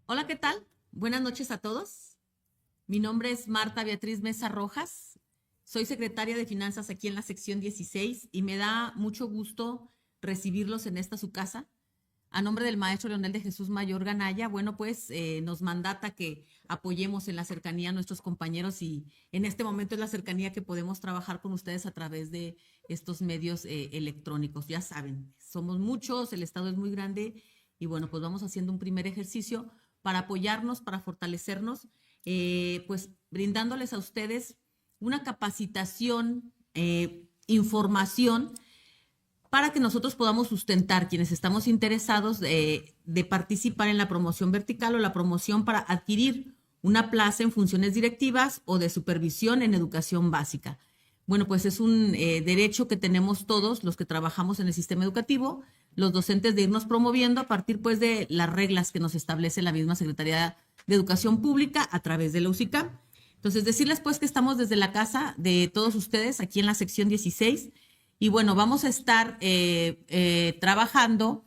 Hola, ¿qué tal? Buenas noches a todos. Mi nombre es Marta Beatriz Mesa Rojas. Soy secretaria de Finanzas aquí en la sección 16 y me da mucho gusto recibirlos en esta su casa. A nombre del maestro Leonel de Jesús Mayor Ganaya, bueno, pues nos mandata que apoyemos en la cercanía a nuestros compañeros y en este momento es la cercanía que podemos trabajar con ustedes a través de estos medios electrónicos. Ya saben, somos muchos, el estado es muy grande y bueno, pues vamos haciendo un primer ejercicio para apoyarnos, para fortalecernos, pues brindándoles a ustedes una capacitación, información para que nosotros podamos sustentar quienes estamos interesados de participar en la promoción vertical o la promoción para adquirir una plaza en funciones directivas o de supervisión en educación básica. Bueno, pues es un derecho que tenemos todos los que trabajamos en el sistema educativo, los docentes, de irnos promoviendo a partir pues de las reglas que nos establece la misma Secretaría de Educación Pública a través de la UCICAM. Entonces, decirles pues que estamos desde la casa de todos ustedes aquí en la sección 16 y bueno, vamos a estar trabajando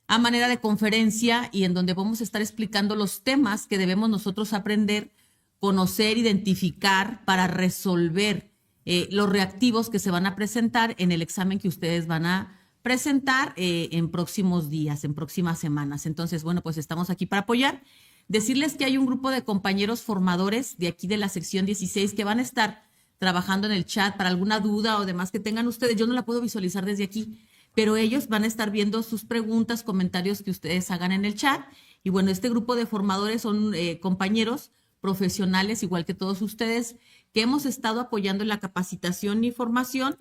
a manera de conferencia y en donde vamos a estar explicando los temas que debemos nosotros aprender, conocer, identificar para resolver los reactivos que se van a presentar en el examen que ustedes van a presentar en próximos días, en próximas semanas. Entonces, bueno, pues estamos aquí para apoyar. Decirles que hay un grupo de compañeros formadores de aquí de la sección 16 que van a estar trabajando en el chat para alguna duda o demás que tengan ustedes. Yo no la puedo visualizar desde aquí, pero ellos van a estar viendo sus preguntas, comentarios que ustedes hagan en el chat. Y bueno, este grupo de formadores son compañeros profesionales, igual que todos ustedes, que hemos estado apoyando en la capacitación y formación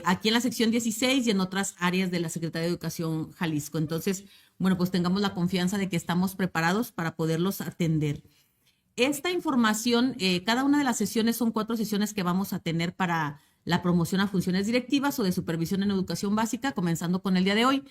aquí en la sección 16 y en otras áreas de la Secretaría de Educación Jalisco. Entonces, bueno, pues tengamos la confianza de que estamos preparados para poderlos atender. Esta información, cada una de las sesiones son 4 sesiones que vamos a tener para la promoción a funciones directivas o de supervisión en educación básica, comenzando con el día de hoy.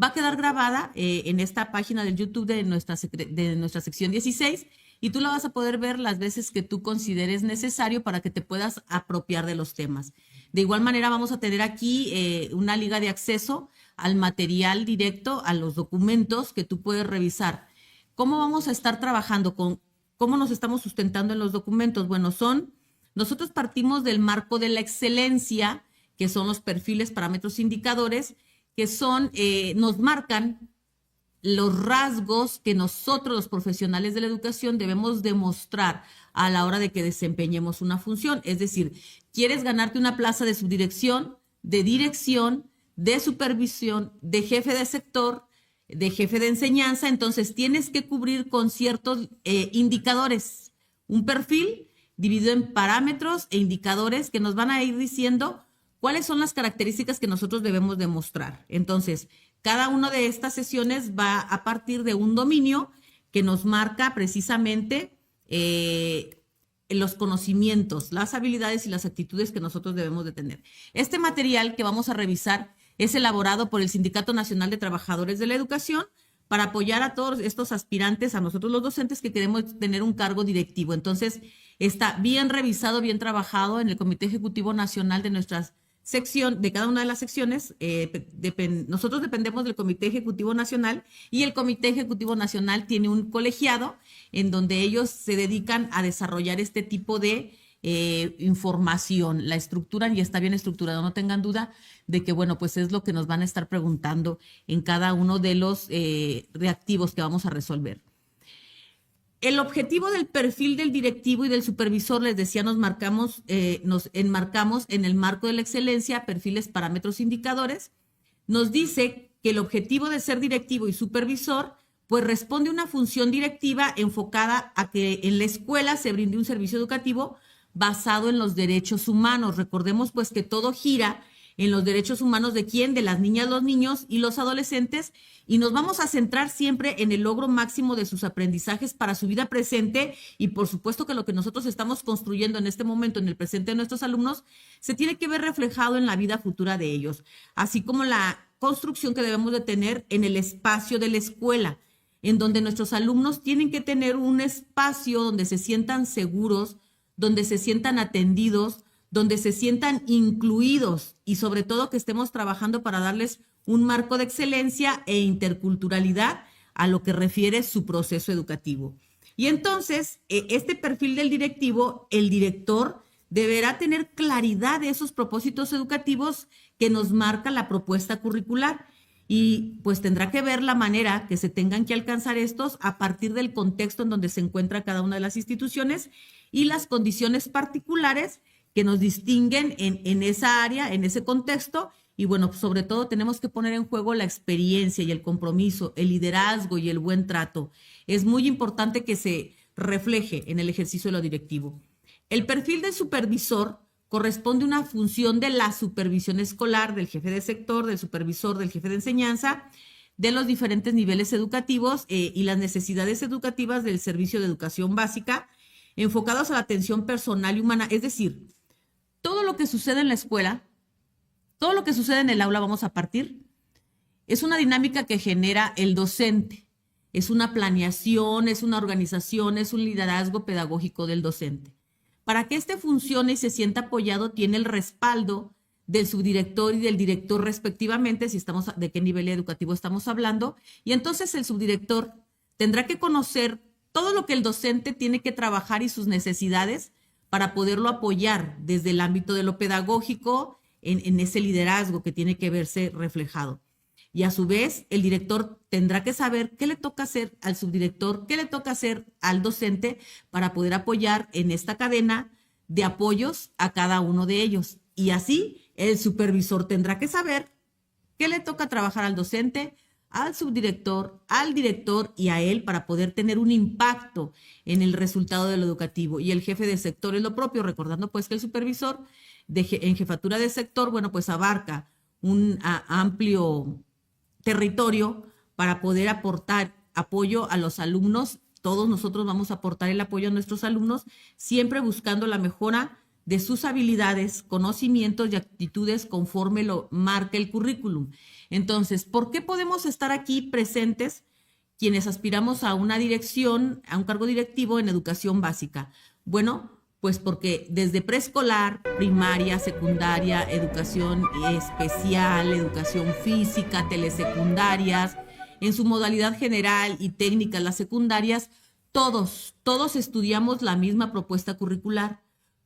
Va a quedar grabada en esta página del YouTube de nuestra sección 16 y tú la vas a poder ver las veces que tú consideres necesario para que te puedas apropiar de los temas. De igual manera, vamos a tener aquí una liga de acceso al material directo, a los documentos que tú puedes revisar. ¿Cómo vamos a estar trabajando con cómo nos estamos sustentando en los documentos? Bueno, nosotros partimos del marco de la excelencia, que son los perfiles, parámetros, indicadores, que nos marcan los rasgos que nosotros, los profesionales de la educación, debemos demostrar a la hora de que desempeñemos una función. Es decir, quieres ganarte una plaza de subdirección, de dirección, de supervisión, de jefe de sector, de jefe de enseñanza, entonces tienes que cubrir con ciertos indicadores, un perfil dividido en parámetros e indicadores que nos van a ir diciendo cuáles son las características que nosotros debemos demostrar. Entonces, cada una de estas sesiones va a partir de un dominio que nos marca precisamente los conocimientos, las habilidades y las actitudes que nosotros debemos de tener. Este material que vamos a revisar es elaborado por el Sindicato Nacional de Trabajadores de la Educación para apoyar a todos estos aspirantes, a nosotros los docentes que queremos tener un cargo directivo. Entonces, está bien revisado, bien trabajado en el Comité Ejecutivo Nacional de nuestras sección, de cada una de las secciones. Nosotros dependemos del Comité Ejecutivo Nacional y el Comité Ejecutivo Nacional tiene un colegiado en donde ellos se dedican a desarrollar este tipo de información, la estructuran y está bien estructurado. No tengan duda de que, bueno, pues es lo que nos van a estar preguntando en cada uno de los reactivos que vamos a resolver. El objetivo del perfil del directivo y del supervisor, les decía, nos enmarcamos en el marco de la excelencia, perfiles, parámetros, indicadores. Nos dice que el objetivo de ser directivo y supervisor, pues responde a una función directiva enfocada a que en la escuela se brinde un servicio educativo basado en los derechos humanos. Recordemos pues que todo gira en los derechos humanos de quién, de las niñas, los niños y los adolescentes, y nos vamos a centrar siempre en el logro máximo de sus aprendizajes para su vida presente y por supuesto que lo que nosotros estamos construyendo en este momento en el presente de nuestros alumnos se tiene que ver reflejado en la vida futura de ellos, así como la construcción que debemos de tener en el espacio de la escuela, en donde nuestros alumnos tienen que tener un espacio donde se sientan seguros, donde se sientan atendidos, donde se sientan incluidos y sobre todo que estemos trabajando para darles un marco de excelencia e interculturalidad a lo que refiere su proceso educativo. Y entonces, este perfil del directivo, el director deberá tener claridad de esos propósitos educativos que nos marca la propuesta curricular y pues tendrá que ver la manera que se tengan que alcanzar estos a partir del contexto en donde se encuentra cada una de las instituciones y las condiciones particulares que nos distinguen en esa área, en ese contexto. Y bueno, sobre todo tenemos que poner en juego la experiencia y el compromiso, el liderazgo y el buen trato. Es muy importante que se refleje en el ejercicio de lo directivo. El perfil del supervisor corresponde a una función de la supervisión escolar, del jefe de sector, del supervisor, del jefe de enseñanza, de los diferentes niveles educativos y las necesidades educativas del servicio de educación básica, enfocados a la atención personal y humana. Es decir, todo lo que sucede en la escuela, todo lo que sucede en el aula, vamos a partir, es una dinámica que genera el docente. Es una planeación, es una organización, es un liderazgo pedagógico del docente. Para que este funcione y se sienta apoyado, tiene el respaldo del subdirector y del director respectivamente, si estamos de qué nivel educativo estamos hablando, y entonces el subdirector tendrá que conocer todo lo que el docente tiene que trabajar y sus necesidades para poderlo apoyar desde el ámbito de lo pedagógico en ese liderazgo que tiene que verse reflejado. Y a su vez, el director tendrá que saber qué le toca hacer al subdirector, qué le toca hacer al docente para poder apoyar en esta cadena de apoyos a cada uno de ellos. Y así, el supervisor tendrá que saber qué le toca trabajar al docente, al subdirector, al director y a él para poder tener un impacto en el resultado de lo educativo. Y el jefe de sector es lo propio, recordando pues que el supervisor en jefatura de sector, bueno, pues abarca un amplio territorio para poder aportar apoyo a los alumnos. Todos nosotros vamos a aportar el apoyo a nuestros alumnos, siempre buscando la mejora de sus habilidades, conocimientos y actitudes conforme lo marca el currículum. Entonces, ¿por qué podemos estar aquí presentes quienes aspiramos a una dirección, a un cargo directivo en educación básica? Bueno, pues porque desde preescolar, primaria, secundaria, educación especial, educación física, telesecundarias, en su modalidad general y técnica, las secundarias, todos estudiamos la misma propuesta curricular.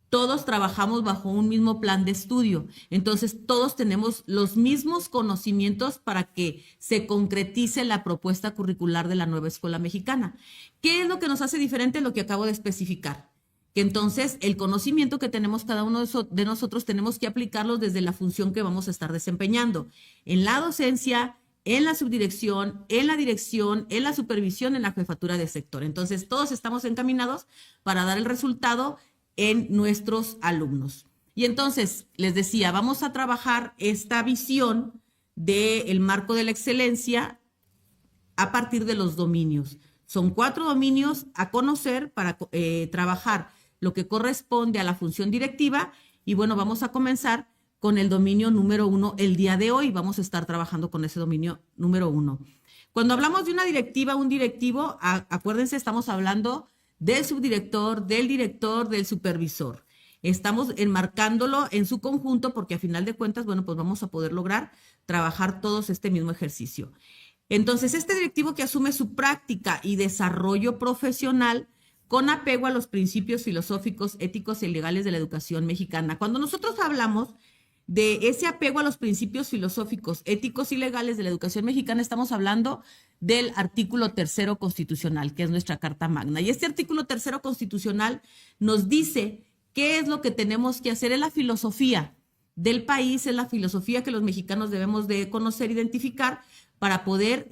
Todos trabajamos bajo un mismo plan de estudio. Entonces, todos tenemos los mismos conocimientos para que se concretice la propuesta curricular de la nueva escuela mexicana. ¿Qué es lo que nos hace diferente? Lo que acabo de especificar. Que entonces el conocimiento que tenemos cada uno de nosotros tenemos que aplicarlo desde la función que vamos a estar desempeñando. En la docencia, en la subdirección, en la dirección, en la supervisión, en la jefatura de sector. Entonces, todos estamos encaminados para dar el resultado en nuestros alumnos. Y entonces, les decía, vamos a trabajar esta visión del marco de la excelencia a partir de los dominios. Son 4 dominios a conocer para trabajar lo que corresponde a la función directiva. Y bueno, vamos a comenzar con el dominio número 1 el día de hoy. Vamos a estar trabajando con ese dominio número 1. Cuando hablamos de una directiva, un directivo, acuérdense, estamos hablando del subdirector, del director, del supervisor. Estamos enmarcándolo en su conjunto porque a final de cuentas, bueno, pues vamos a poder lograr trabajar todos este mismo ejercicio. Entonces, este directivo que asume su práctica y desarrollo profesional con apego a los principios filosóficos, éticos y legales de la educación mexicana. Cuando nosotros hablamos de ese apego a los principios filosóficos, éticos y legales de la educación mexicana, estamos hablando del artículo 3 constitucional, que es nuestra Carta Magna. Y este artículo 3 constitucional nos dice qué es lo que tenemos que hacer en la filosofía del país, en la filosofía que los mexicanos debemos de conocer, identificar, para poder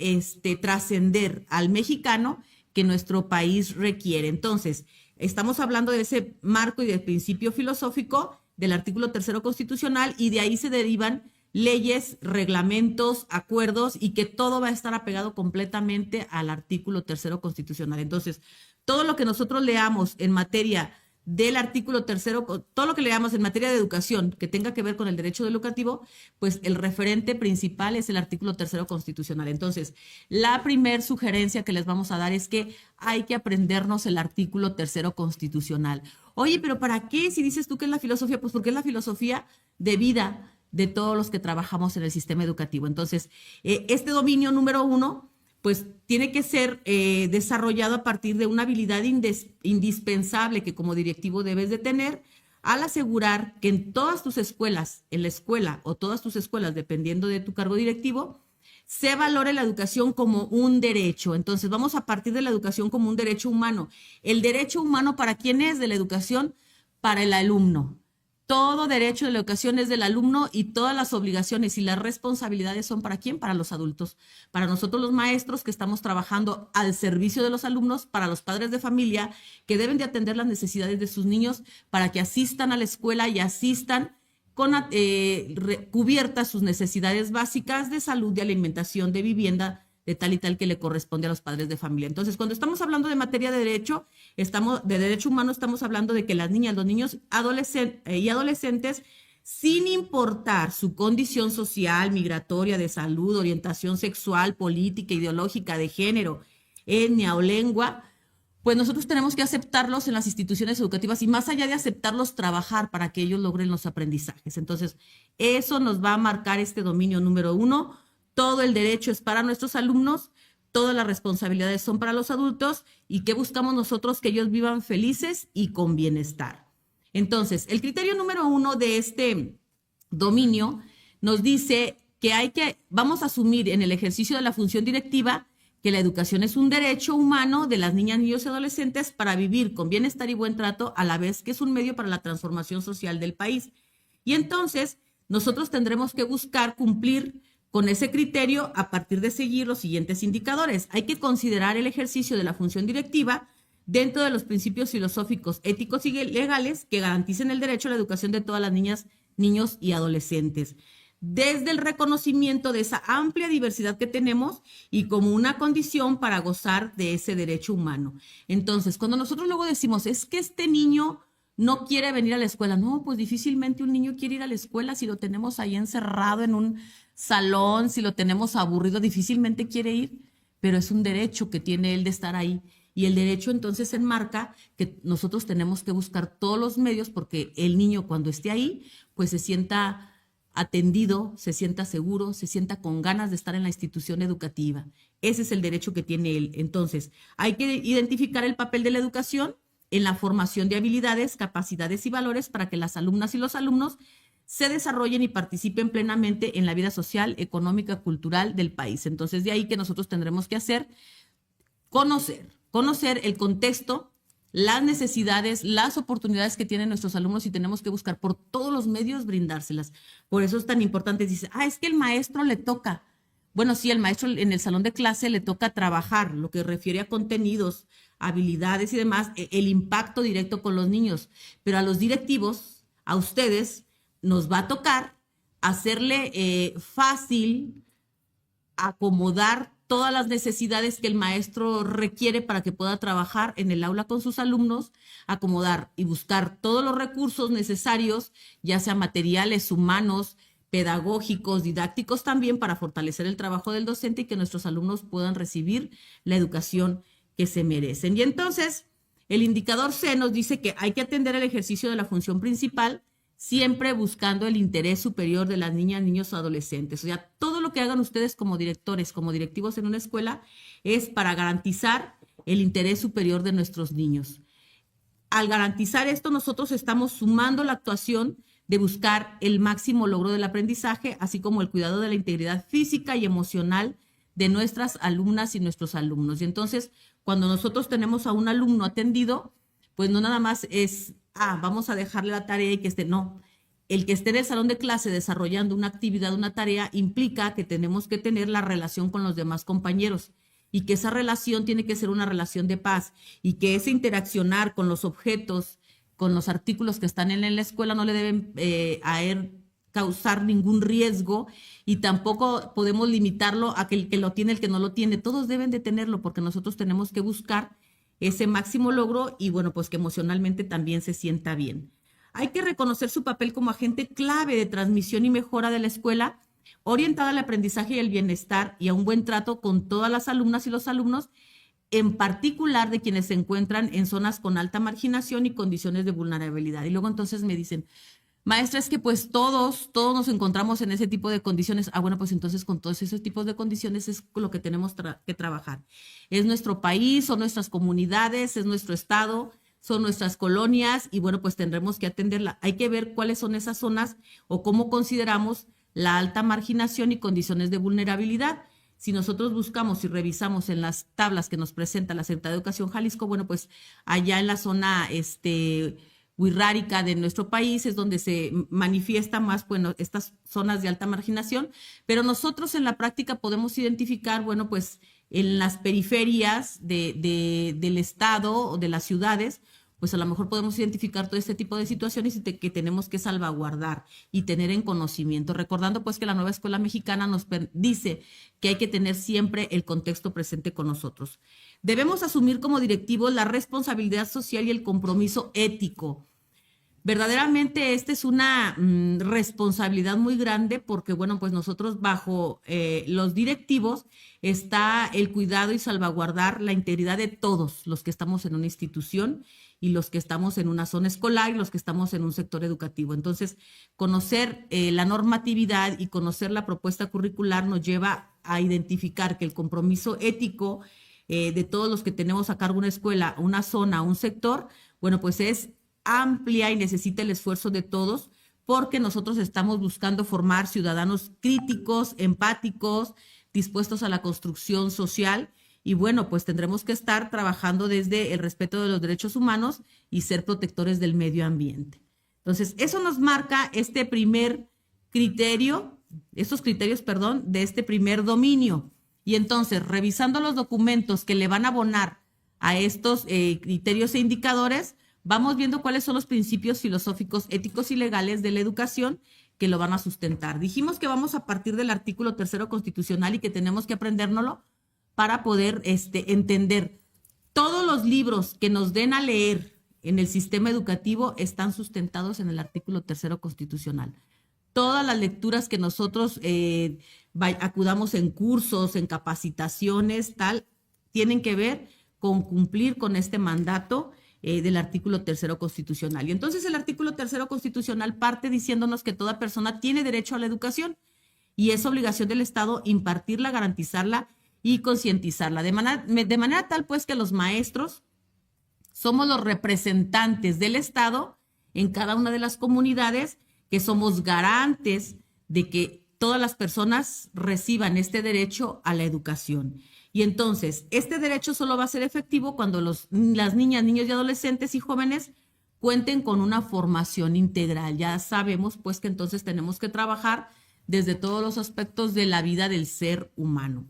trascender al mexicano que nuestro país requiere. Entonces, estamos hablando de ese marco y del principio filosófico del artículo 3 constitucional y de ahí se derivan leyes, reglamentos, acuerdos y que todo va a estar apegado completamente al artículo 3 constitucional. Entonces, todo lo que nosotros leamos en materia del artículo 3, todo lo que leamos en materia de educación que tenga que ver con el derecho educativo, pues el referente principal es el artículo 3 constitucional. Entonces, la primer sugerencia que les vamos a dar es que hay que aprendernos el artículo 3 constitucional. Oye, pero ¿para qué? Si dices tú que es la filosofía, pues porque es la filosofía de vida de todos los que trabajamos en el sistema educativo. Entonces, este dominio número 1, pues tiene que ser desarrollado a partir de una habilidad indispensable que como directivo debes de tener al asegurar que en todas tus escuelas, en la escuela o todas tus escuelas, dependiendo de tu cargo directivo, se valore la educación como un derecho. Entonces, vamos a partir de la educación como un derecho humano. ¿El derecho humano para quién es? De la educación para el alumno. Todo derecho de la educación es del alumno y todas las obligaciones y las responsabilidades son ¿para quién? Para los adultos. Para nosotros los maestros que estamos trabajando al servicio de los alumnos, para los padres de familia que deben de atender las necesidades de sus niños para que asistan a la escuela y asistan con cubiertas sus necesidades básicas de salud, de alimentación, de vivienda, de tal y tal que le corresponde a los padres de familia. Entonces, cuando estamos hablando de materia de derecho, de derecho humano, estamos hablando de que las niñas, los niños y adolescentes, sin importar su condición social, migratoria, de salud, orientación sexual, política, ideológica, de género, etnia o lengua, pues nosotros tenemos que aceptarlos en las instituciones educativas y más allá de aceptarlos, trabajar para que ellos logren los aprendizajes. Entonces, eso nos va a marcar este dominio número 1. Todo el derecho es para nuestros alumnos, todas las responsabilidades son para los adultos y ¿qué buscamos nosotros? Que ellos vivan felices y con bienestar. Entonces, el criterio número 1 de este dominio nos dice que vamos a asumir en el ejercicio de la función directiva que la educación es un derecho humano de las niñas, niños y adolescentes para vivir con bienestar y buen trato, a la vez que es un medio para la transformación social del país. Y entonces, nosotros tendremos que buscar cumplir con ese criterio a partir de seguir los siguientes indicadores. Hay que considerar el ejercicio de la función directiva dentro de los principios filosóficos, éticos y legales que garanticen el derecho a la educación de todas las niñas, niños y adolescentes, desde el reconocimiento de esa amplia diversidad que tenemos y como una condición para gozar de ese derecho humano. Entonces, cuando nosotros luego decimos, es que este niño no quiere venir a la escuela, no, pues difícilmente un niño quiere ir a la escuela si lo tenemos ahí encerrado en un salón, si lo tenemos aburrido, difícilmente quiere ir, pero es un derecho que tiene él de estar ahí. Y el derecho entonces enmarca que nosotros tenemos que buscar todos los medios porque el niño cuando esté ahí, pues se sienta atendido, se sienta seguro, se sienta con ganas de estar en la institución educativa. Ese es el derecho que tiene él. Entonces, hay que identificar el papel de la educación en la formación de habilidades, capacidades y valores para que las alumnas y los alumnos se desarrollen y participen plenamente en la vida social, económica, cultural del país. Entonces, de ahí que nosotros tendremos que hacer conocer el contexto, las necesidades, las oportunidades que tienen nuestros alumnos y tenemos que buscar por todos los medios brindárselas. Por eso es tan importante. Dice, es que el maestro le toca. Bueno, sí, el maestro en el salón de clase le toca trabajar, lo que refiere a contenidos, habilidades y demás, el impacto directo con los niños. Pero a los directivos, a ustedes, nos va a tocar hacerle fácil acomodar todas las necesidades que el maestro requiere para que pueda trabajar en el aula con sus alumnos, acomodar y buscar todos los recursos necesarios, ya sea materiales, humanos, pedagógicos, didácticos también, para fortalecer el trabajo del docente y que nuestros alumnos puedan recibir la educación que se merecen. Y entonces, el indicador C nos dice que hay que atender el ejercicio de la función principal, siempre buscando el interés superior de las niñas, niños o adolescentes. O sea, todo lo que hagan ustedes como directores, como directivos en una escuela, es para garantizar el interés superior de nuestros niños. Al garantizar esto, nosotros estamos sumando la actuación de buscar el máximo logro del aprendizaje, así como el cuidado de la integridad física y emocional de nuestras alumnas y nuestros alumnos. Y entonces, cuando nosotros tenemos a un alumno atendido, pues no nada más es vamos a dejarle la tarea y que esté, no. El que esté en el salón de clase desarrollando una actividad, una tarea, implica que tenemos que tener la relación con los demás compañeros y que esa relación tiene que ser una relación de paz y que ese interaccionar con los objetos, con los artículos que están en la escuela no le deben a él causar ningún riesgo y tampoco podemos limitarlo a que el que lo tiene, el que no lo tiene. Todos deben de tenerlo porque nosotros tenemos que buscar ese máximo logro y bueno, pues que emocionalmente también se sienta bien. Hay que reconocer su papel como agente clave de transmisión y mejora de la escuela, orientada al aprendizaje y el bienestar y a un buen trato con todas las alumnas y los alumnos, en particular de quienes se encuentran en zonas con alta marginación y condiciones de vulnerabilidad. Y luego entonces me dicen, Maestra, es que pues todos nos encontramos en ese tipo de condiciones. Ah, bueno, pues entonces con todos esos tipos de condiciones es con lo que tenemos que trabajar. Es nuestro país, son nuestras comunidades, es nuestro estado, son nuestras colonias y bueno, pues tendremos que atenderla. Hay que ver cuáles son esas zonas o cómo consideramos la alta marginación y condiciones de vulnerabilidad. Si nosotros buscamos y revisamos en las tablas que nos presenta la Secretaría de Educación Jalisco, bueno, pues allá en la zona, wixárika de nuestro país es donde se manifiesta más, bueno, estas zonas de alta marginación, pero nosotros en la práctica podemos identificar, bueno, pues en las periferias del estado o de las ciudades, pues a lo mejor podemos identificar todo este tipo de situaciones que tenemos que salvaguardar y tener en conocimiento, recordando pues que la nueva escuela mexicana nos dice que hay que tener siempre el contexto presente con nosotros. Debemos asumir como directivos la responsabilidad social y el compromiso ético. Verdaderamente esta es una responsabilidad muy grande porque, bueno, pues nosotros bajo los directivos está el cuidado y salvaguardar la integridad de todos los que estamos en una institución y los que estamos en una zona escolar y los que estamos en un sector educativo. Entonces, conocer la normatividad y conocer la propuesta curricular nos lleva a identificar que el compromiso ético de todos los que tenemos a cargo una escuela, una zona, un sector, bueno, pues es amplia y necesita el esfuerzo de todos porque nosotros estamos buscando formar ciudadanos críticos, empáticos, dispuestos a la construcción social y bueno, pues tendremos que estar trabajando desde el respeto de los derechos humanos y ser protectores del medio ambiente. Entonces, eso nos marca este primer criterio, estos criterios, perdón, de este primer dominio. Y entonces, revisando los documentos que le van a abonar a estos criterios e indicadores, vamos viendo cuáles son los principios filosóficos, éticos y legales de la educación que lo van a sustentar. Dijimos que vamos a partir del artículo 3º constitucional y que tenemos que aprendérnoslo para poder entender. Todos los libros que nos den a leer en el sistema educativo están sustentados en el artículo 3º constitucional. Todas las lecturas que nosotros acudamos en cursos, en capacitaciones, tal, tienen que ver con cumplir con este mandato del artículo 3º constitucional. Y entonces el artículo 3º constitucional parte diciéndonos que toda persona tiene derecho a la educación y es obligación del Estado impartirla, garantizarla y concientizarla. De manera tal pues que los maestros somos los representantes del Estado en cada una de las comunidades, que somos garantes de que todas las personas reciban este derecho a la educación. Y entonces, este derecho solo va a ser efectivo cuando las niñas, niños y adolescentes y jóvenes cuenten con una formación integral. Ya sabemos, pues, que entonces tenemos que trabajar desde todos los aspectos de la vida del ser humano.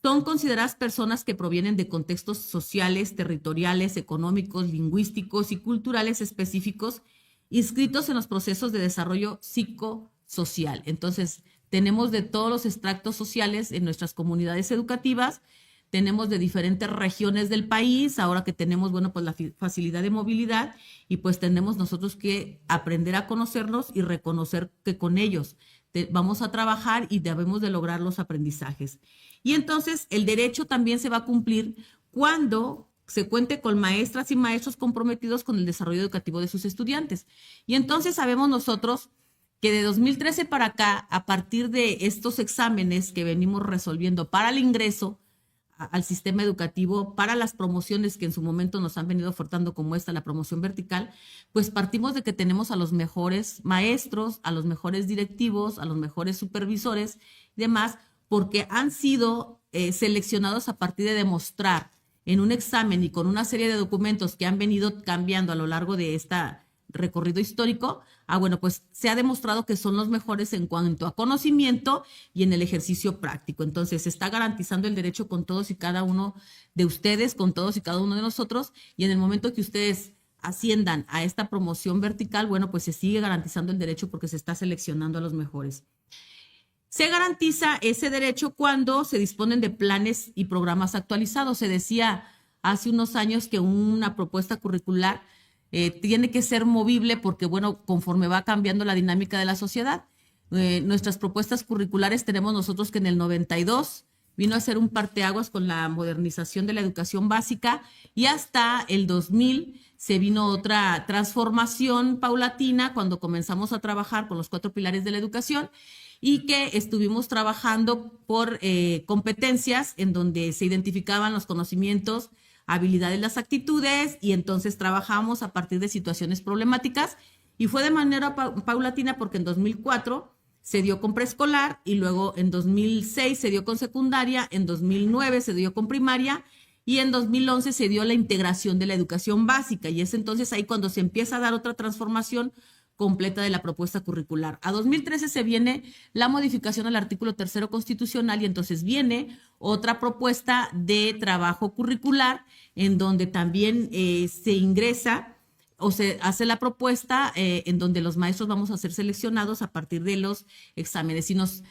Son consideradas personas que provienen de contextos sociales, territoriales, económicos, lingüísticos y culturales específicos, inscritos en los procesos de desarrollo psicosocial. Entonces, tenemos de todos los extractos sociales en nuestras comunidades educativas, tenemos de diferentes regiones del país, ahora que tenemos, bueno, pues la facilidad de movilidad y pues tenemos nosotros que aprender a conocernos y reconocer que con ellos vamos a trabajar y debemos de lograr los aprendizajes. Y entonces el derecho también se va a cumplir cuando se cuente con maestras y maestros comprometidos con el desarrollo educativo de sus estudiantes. Y entonces sabemos nosotros que de 2013 para acá, a partir de estos exámenes que venimos resolviendo para el ingreso al sistema educativo, para las promociones que en su momento nos han venido ofertando como esta, la promoción vertical, pues partimos de que tenemos a los mejores maestros, a los mejores directivos, a los mejores supervisores y demás, porque han sido seleccionados a partir de demostrar en un examen y con una serie de documentos que han venido cambiando a lo largo de esta recorrido histórico, bueno, pues se ha demostrado que son los mejores en cuanto a conocimiento y en el ejercicio práctico. Entonces, se está garantizando el derecho con todos y cada uno de ustedes, con todos y cada uno de nosotros, y en el momento que ustedes asciendan a esta promoción vertical, bueno, pues se sigue garantizando el derecho porque se está seleccionando a los mejores. Se garantiza ese derecho cuando se disponen de planes y programas actualizados. Se decía hace unos años que una propuesta curricular tiene que ser movible porque, bueno, conforme va cambiando la dinámica de la sociedad. Nuestras propuestas curriculares tenemos nosotros que en el 92 vino a ser un parteaguas con la modernización de la educación básica y hasta el 2000 se vino otra transformación paulatina cuando comenzamos a trabajar con los 4 pilares de la educación y que estuvimos trabajando por competencias en donde se identificaban los conocimientos, habilidades, las actitudes y entonces trabajamos a partir de situaciones problemáticas y fue de manera paulatina porque en 2004 se dio con preescolar y luego en 2006 se dio con secundaria, en 2009 se dio con primaria y en 2011 se dio la integración de la educación básica y es entonces ahí cuando se empieza a dar otra transformación completa de la propuesta curricular. A 2013 se viene la modificación al artículo 3º constitucional y entonces viene otra propuesta de trabajo curricular en donde también se ingresa o se hace la propuesta en donde los maestros vamos a ser seleccionados a partir de los exámenes y nos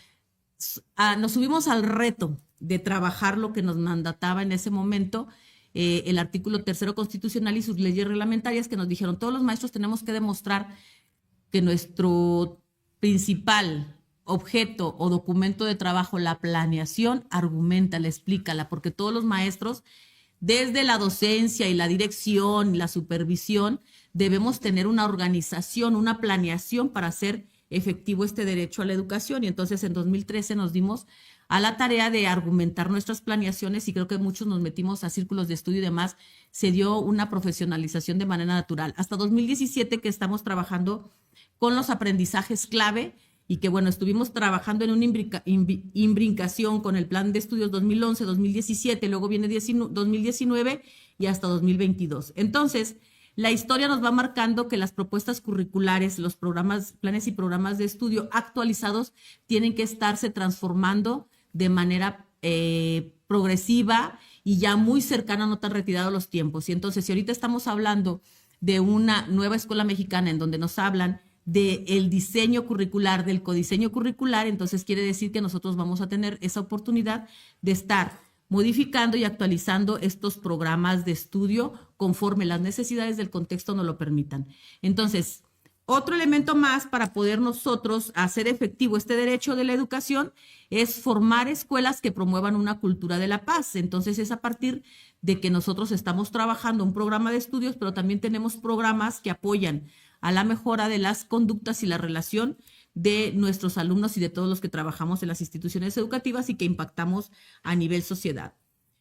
subimos al reto de trabajar lo que nos mandataba en ese momento el artículo 3º constitucional y sus leyes reglamentarias que nos dijeron todos los maestros tenemos que demostrar que nuestro principal objeto o documento de trabajo, la planeación, argumentala, explícala, porque todos los maestros, desde la docencia y la dirección y la supervisión, debemos tener una organización, una planeación para hacer efectivo este derecho a la educación. Y entonces en 2013 nos dimos a la tarea de argumentar nuestras planeaciones y creo que muchos nos metimos a círculos de estudio y demás. Se dio una profesionalización de manera natural. Hasta 2017 que estamos trabajando con los aprendizajes clave y que, bueno, estuvimos trabajando en una imbricación con el plan de estudios 2011, 2017, luego viene 2019 y hasta 2022. Entonces, la historia nos va marcando que las propuestas curriculares, los programas, planes y programas de estudio actualizados tienen que estarse transformando de manera progresiva y ya muy cercana, no tan retirado los tiempos. Y entonces, si ahorita estamos hablando de una nueva escuela mexicana en donde nos hablan del diseño curricular, del codiseño curricular, entonces quiere decir que nosotros vamos a tener esa oportunidad de estar modificando y actualizando estos programas de estudio conforme las necesidades del contexto nos lo permitan. Entonces, otro elemento más para poder nosotros hacer efectivo este derecho de la educación es formar escuelas que promuevan una cultura de la paz. Entonces, es a partir de que nosotros estamos trabajando un programa de estudios, pero también tenemos programas que apoyan a la mejora de las conductas y la relación de nuestros alumnos y de todos los que trabajamos en las instituciones educativas y que impactamos a nivel sociedad.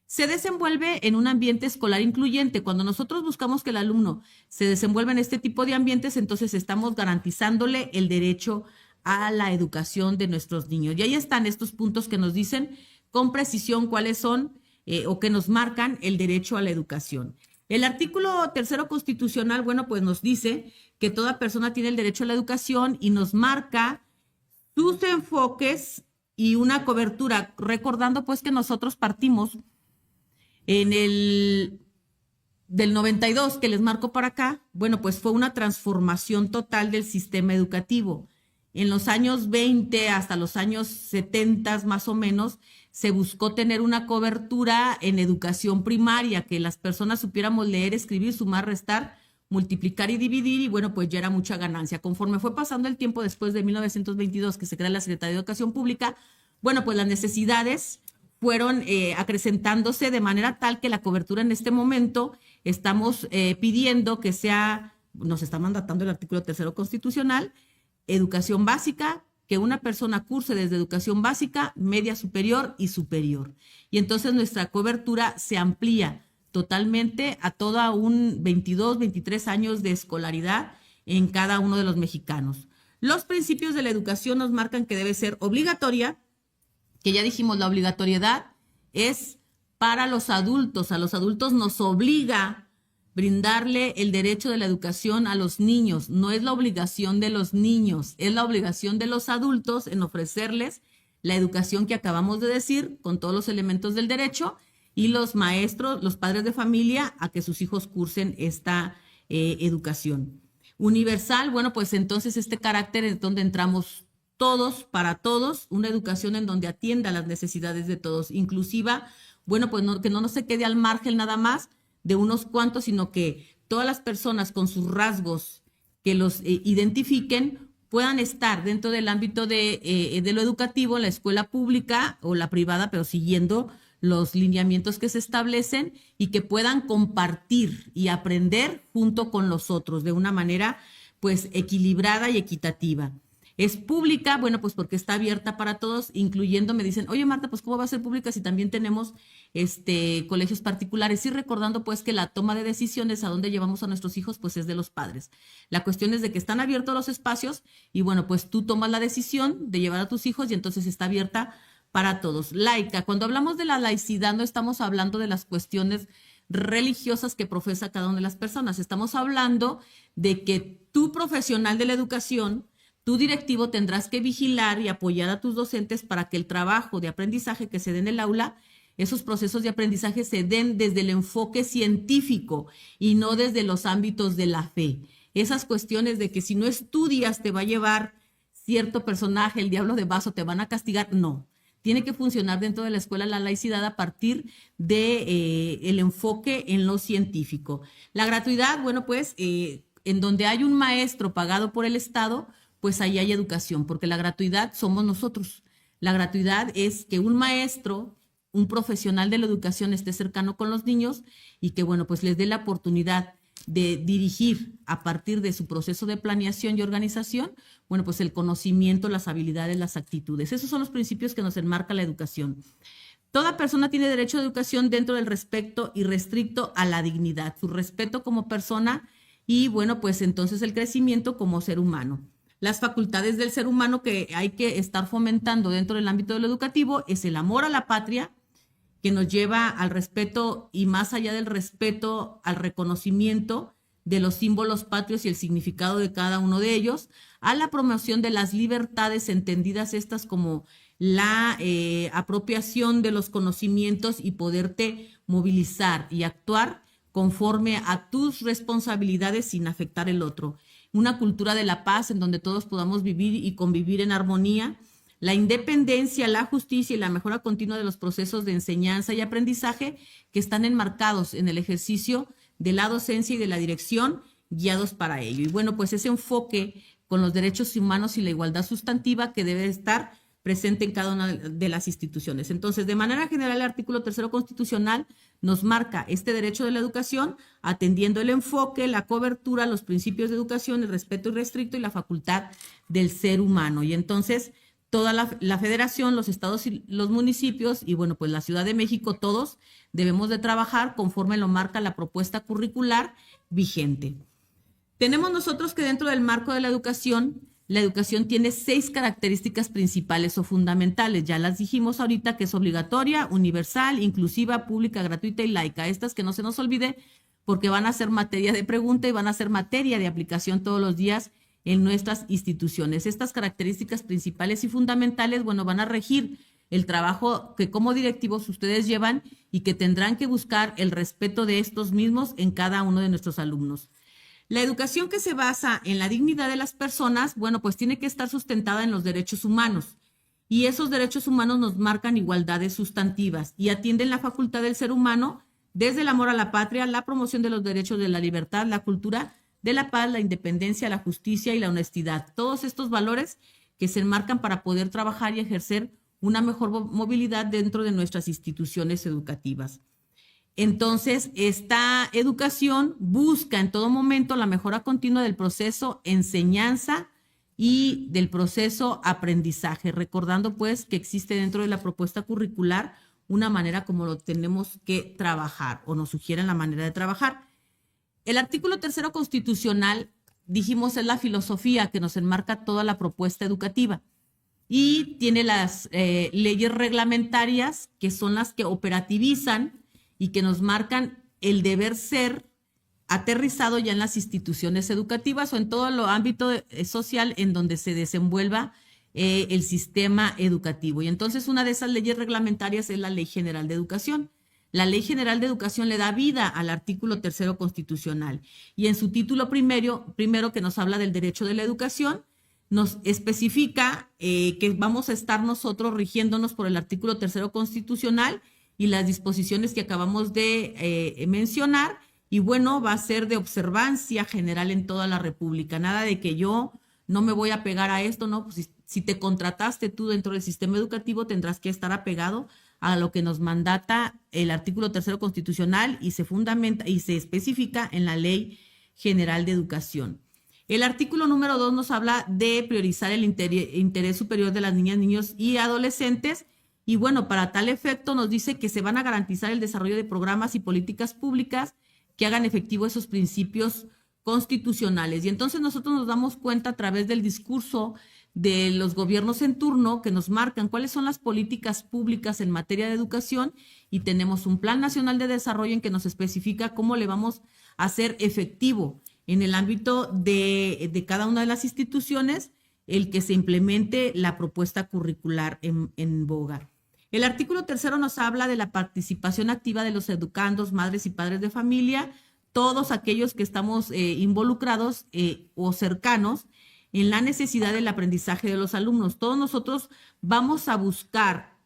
Se desenvuelve en un ambiente escolar incluyente. Cuando nosotros buscamos que el alumno se desenvuelva en este tipo de ambientes, entonces estamos garantizándole el derecho a la educación de nuestros niños. Y ahí están estos puntos que nos dicen con precisión cuáles son o que nos marcan el derecho a la educación. El artículo 3º constitucional, bueno, pues nos dice que toda persona tiene el derecho a la educación y nos marca sus enfoques y una cobertura, recordando pues que nosotros partimos del 92 que les marco para acá, bueno, pues fue una transformación total del sistema educativo. En los años 20 hasta los años 70 más o menos, se buscó tener una cobertura en educación primaria, que las personas supiéramos leer, escribir, sumar, restar, multiplicar y dividir, y bueno, pues ya era mucha ganancia. Conforme fue pasando el tiempo después de 1922, que se crea la Secretaría de Educación Pública, bueno, pues las necesidades fueron acrecentándose de manera tal que la cobertura en este momento estamos pidiendo que sea, nos está mandatando el artículo 3º constitucional, educación básica, que una persona curse desde educación básica, media superior y superior. Y entonces nuestra cobertura se amplía totalmente a toda un 22, 23 años de escolaridad en cada uno de los mexicanos. Los principios de la educación nos marcan que debe ser obligatoria, que ya dijimos, la obligatoriedad es para los adultos. A los adultos nos obliga brindarle el derecho de la educación a los niños. No es la obligación de los niños, es la obligación de los adultos en ofrecerles la educación que acabamos de decir, con todos los elementos del derecho, y los maestros, los padres de familia, a que sus hijos cursen esta educación. Universal, bueno, pues entonces este carácter es donde entramos todos, para todos, una educación en donde atienda las necesidades de todos. Inclusiva, bueno, pues que no se quede al margen nada más de unos cuantos, sino que todas las personas con sus rasgos que los identifiquen puedan estar dentro del ámbito de lo educativo, la escuela pública o la privada, pero siguiendo los lineamientos que se establecen y que puedan compartir y aprender junto con los otros de una manera pues equilibrada y equitativa. Es pública, bueno, pues porque está abierta para todos, incluyendo, me dicen, oye Marta, pues ¿cómo va a ser pública si también tenemos colegios particulares? Y recordando pues que la toma de decisiones a dónde llevamos a nuestros hijos, pues es de los padres. La cuestión es de que están abiertos los espacios y bueno, pues tú tomas la decisión de llevar a tus hijos y entonces está abierta para todos. Laica, cuando hablamos de la laicidad no estamos hablando de las cuestiones religiosas que profesa cada una de las personas, estamos hablando de que tú profesional de la educación, tu directivo tendrás que vigilar y apoyar a tus docentes para que el trabajo de aprendizaje que se dé en el aula, esos procesos de aprendizaje se den desde el enfoque científico y no desde los ámbitos de la fe. Esas cuestiones de que si no estudias te va a llevar cierto personaje, el diablo de vaso, te van a castigar, no. Tiene que funcionar dentro de la escuela la laicidad a partir de el enfoque en lo científico. La gratuidad, bueno, pues en donde hay un maestro pagado por el Estado, pues ahí hay educación, porque la gratuidad somos nosotros. La gratuidad es que un maestro, un profesional de la educación esté cercano con los niños y que, bueno, pues les dé la oportunidad de dirigir a partir de su proceso de planeación y organización, bueno, pues el conocimiento, las habilidades, las actitudes. Esos son los principios que nos enmarca la educación. Toda persona tiene derecho a educación dentro del respeto irrestricto a la dignidad, su respeto como persona y, bueno, pues entonces el crecimiento como ser humano. Las facultades del ser humano que hay que estar fomentando dentro del ámbito de lo educativo es el amor a la patria, que nos lleva al respeto y más allá del respeto, al reconocimiento de los símbolos patrios y el significado de cada uno de ellos, a la promoción de las libertades, entendidas estas como la apropiación de los conocimientos y poderte movilizar y actuar conforme a tus responsabilidades sin afectar el otro. Una cultura de la paz en donde todos podamos vivir y convivir en armonía, la independencia, la justicia y la mejora continua de los procesos de enseñanza y aprendizaje que están enmarcados en el ejercicio de la docencia y de la dirección, guiados para ello. Y bueno, pues ese enfoque con los derechos humanos y la igualdad sustantiva que debe estar presente en cada una de las instituciones. Entonces, de manera general, el artículo 3 constitucional nos marca este derecho de la educación, atendiendo el enfoque, la cobertura, los principios de educación, el respeto irrestricto y la facultad del ser humano. Y entonces, toda la federación, los estados y los municipios, y bueno, pues la Ciudad de México, todos debemos de trabajar conforme lo marca la propuesta curricular vigente. Tenemos nosotros que dentro del marco de la educación tiene 6 características principales o fundamentales. Ya las dijimos ahorita, que es obligatoria, universal, inclusiva, pública, gratuita y laica. Estas que no se nos olvide porque van a ser materia de pregunta y van a ser materia de aplicación todos los días en nuestras instituciones. Estas características principales y fundamentales, bueno, van a regir el trabajo que como directivos ustedes llevan y que tendrán que buscar el respeto de estos mismos en cada uno de nuestros alumnos. La educación que se basa en la dignidad de las personas, bueno, pues tiene que estar sustentada en los derechos humanos. Y esos derechos humanos nos marcan igualdades sustantivas y atienden la facultad del ser humano desde el amor a la patria, la promoción de los derechos de la libertad, la cultura de la paz, la independencia, la justicia y la honestidad. Todos estos valores que se enmarcan para poder trabajar y ejercer una mejor movilidad dentro de nuestras instituciones educativas. Entonces, esta educación busca en todo momento la mejora continua del proceso enseñanza y del proceso aprendizaje, recordando pues que existe dentro de la propuesta curricular una manera como lo tenemos que trabajar o nos sugieren la manera de trabajar. El artículo 3 constitucional, dijimos, es la filosofía que nos enmarca toda la propuesta educativa y tiene las leyes reglamentarias que son las que operativizan y que nos marcan el deber ser aterrizado ya en las instituciones educativas o en todo el ámbito social en donde se desenvuelva el sistema educativo. Y entonces una de esas leyes reglamentarias es la Ley General de Educación. La Ley General de Educación le da vida al artículo 3 constitucional y en su título primero que nos habla del derecho de la educación, nos especifica que vamos a estar nosotros rigiéndonos por el artículo 3 constitucional y las disposiciones que acabamos de mencionar, y bueno, va a ser de observancia general en toda la República. Nada de que yo no me voy a pegar a esto, ¿no? Pues si te contrataste tú dentro del sistema educativo, tendrás que estar apegado a lo que nos mandata el artículo 3º constitucional y se fundamenta y se especifica en la Ley General de Educación. El artículo número 2 nos habla de priorizar el interés superior de las niñas, niños y adolescentes. Y bueno, para tal efecto nos dice que se van a garantizar el desarrollo de programas y políticas públicas que hagan efectivo esos principios constitucionales. Y entonces nosotros nos damos cuenta a través del discurso de los gobiernos en turno que nos marcan cuáles son las políticas públicas en materia de educación y tenemos un Plan Nacional de Desarrollo en que nos especifica cómo le vamos a hacer efectivo en el ámbito de cada una de las instituciones el que se implemente la propuesta curricular en boga. El artículo 3º nos habla de la participación activa de los educandos, madres y padres de familia, todos aquellos que estamos involucrados o cercanos en la necesidad del aprendizaje de los alumnos. Todos nosotros vamos a buscar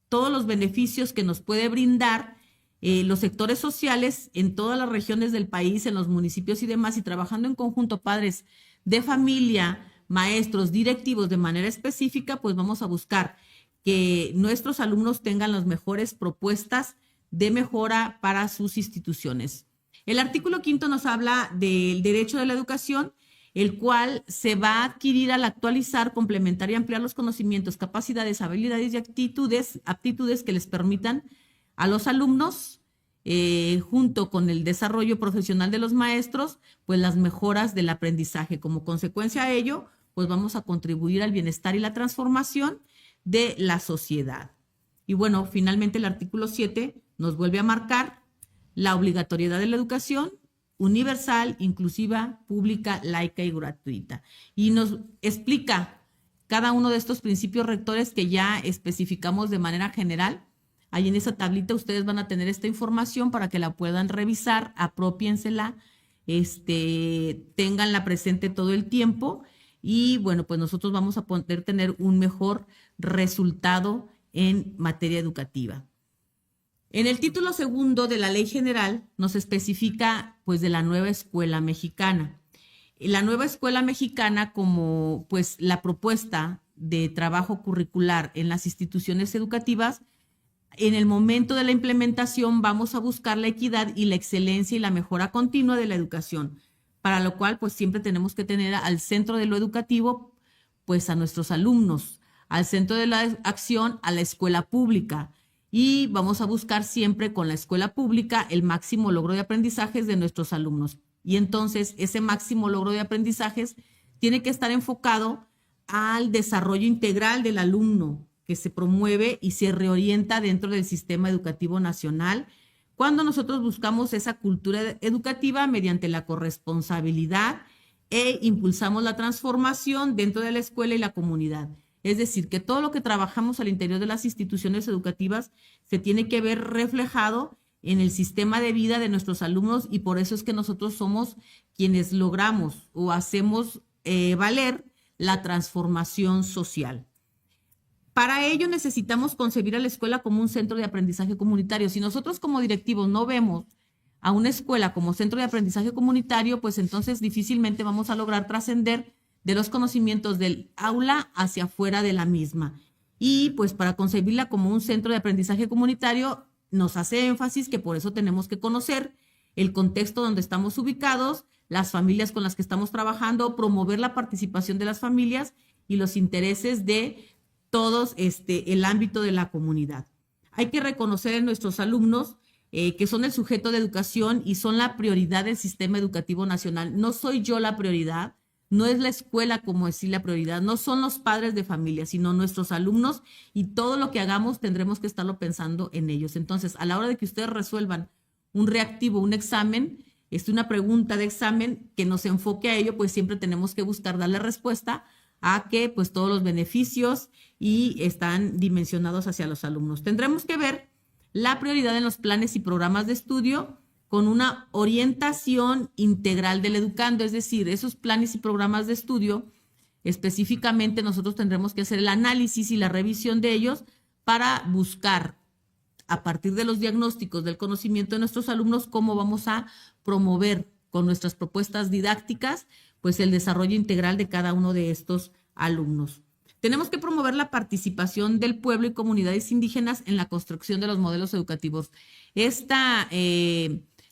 todos los beneficios que nos puede brindar los sectores sociales en todas las regiones del país, en los municipios y demás, y trabajando en conjunto padres de familia, maestros, directivos de manera específica, pues vamos a buscar que nuestros alumnos tengan las mejores propuestas de mejora para sus instituciones. El artículo 5º nos habla del derecho de la educación, el cual se va a adquirir al actualizar, complementar y ampliar los conocimientos, capacidades, habilidades y aptitudes que les permitan a los alumnos, junto con el desarrollo profesional de los maestros, pues las mejoras del aprendizaje. Como consecuencia a ello, pues vamos a contribuir al bienestar y la transformación de la sociedad. Y bueno, finalmente el artículo 7 nos vuelve a marcar la obligatoriedad de la educación universal, inclusiva, pública, laica y gratuita. Y nos explica cada uno de estos principios rectores que ya especificamos de manera general. Ahí en esa tablita ustedes van a tener esta información para que la puedan revisar, apropiénsela, ténganla presente todo el tiempo y bueno, pues nosotros vamos a poder tener un mejor resultado en materia educativa. En el título 2 de la Ley General nos especifica pues de la nueva escuela mexicana. La nueva escuela mexicana como pues la propuesta de trabajo curricular en las instituciones educativas. En el momento de la implementación vamos a buscar la equidad y la excelencia y la mejora continua de la educación, para lo cual pues siempre tenemos que tener al centro de lo educativo pues a nuestros alumnos, al centro de la acción a la escuela pública y vamos a buscar siempre con la escuela pública el máximo logro de aprendizajes de nuestros alumnos. Y entonces ese máximo logro de aprendizajes tiene que estar enfocado al desarrollo integral del alumno, que se promueve y se reorienta dentro del sistema educativo nacional cuando nosotros buscamos esa cultura educativa mediante la corresponsabilidad e impulsamos la transformación dentro de la escuela y la comunidad. Es decir, que todo lo que trabajamos al interior de las instituciones educativas se tiene que ver reflejado en el sistema de vida de nuestros alumnos y por eso es que nosotros somos quienes logramos o hacemos valer la transformación social. Para ello necesitamos concebir a la escuela como un centro de aprendizaje comunitario. Si nosotros como directivos no vemos a una escuela como centro de aprendizaje comunitario, pues entonces difícilmente vamos a lograr trascender de los conocimientos del aula hacia afuera de la misma. Y pues para concebirla como un centro de aprendizaje comunitario nos hace énfasis que por eso tenemos que conocer el contexto donde estamos ubicados, las familias con las que estamos trabajando, promover la participación de las familias y los intereses de todos el ámbito de la comunidad. Hay que reconocer en nuestros alumnos que son el sujeto de educación y son la prioridad del sistema educativo nacional. No soy yo la prioridad, no es la escuela como decir la prioridad, no son los padres de familia, sino nuestros alumnos y todo lo que hagamos tendremos que estarlo pensando en ellos. Entonces, a la hora de que ustedes resuelvan un reactivo, un examen, una pregunta de examen que nos enfoque a ello, pues siempre tenemos que buscar darle respuesta a que pues todos los beneficios y están dimensionados hacia los alumnos. Tendremos que ver la prioridad en los planes y programas de estudio con una orientación integral del educando, es decir, esos planes y programas de estudio, específicamente nosotros tendremos que hacer el análisis y la revisión de ellos para buscar, a partir de los diagnósticos del conocimiento de nuestros alumnos, cómo vamos a promover con nuestras propuestas didácticas pues el desarrollo integral de cada uno de estos alumnos. Tenemos que promover la participación del pueblo y comunidades indígenas en la construcción de los modelos educativos. Esta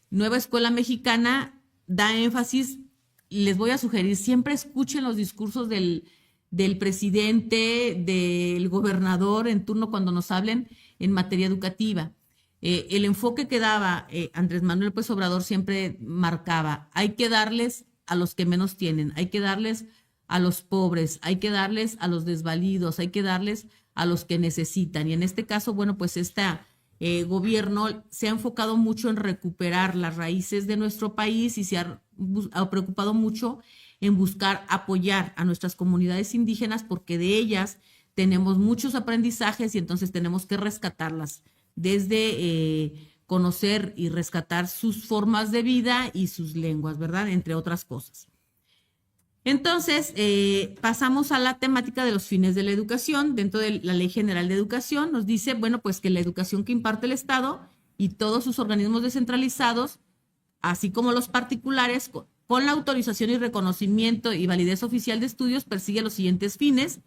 nueva escuela mexicana da énfasis, les voy a sugerir, siempre escuchen los discursos del presidente, del gobernador en turno cuando nos hablen en materia educativa. El enfoque que daba Andrés Manuel López Obrador siempre marcaba, hay que darles a los que menos tienen, hay que darles a los pobres, hay que darles a los desvalidos, hay que darles a los que necesitan. Y en este caso, bueno, pues este gobierno se ha enfocado mucho en recuperar las raíces de nuestro país y se ha preocupado mucho en buscar apoyar a nuestras comunidades indígenas porque de ellas tenemos muchos aprendizajes y entonces tenemos que rescatarlas desde conocer y rescatar sus formas de vida y sus lenguas, ¿verdad? Entre otras cosas. Entonces, pasamos a la temática de los fines de la educación. Dentro de la Ley General de Educación nos dice, bueno, pues que la educación que imparte el Estado y todos sus organismos descentralizados, así como los particulares, con la autorización y reconocimiento y validez oficial de estudios, persigue los siguientes fines.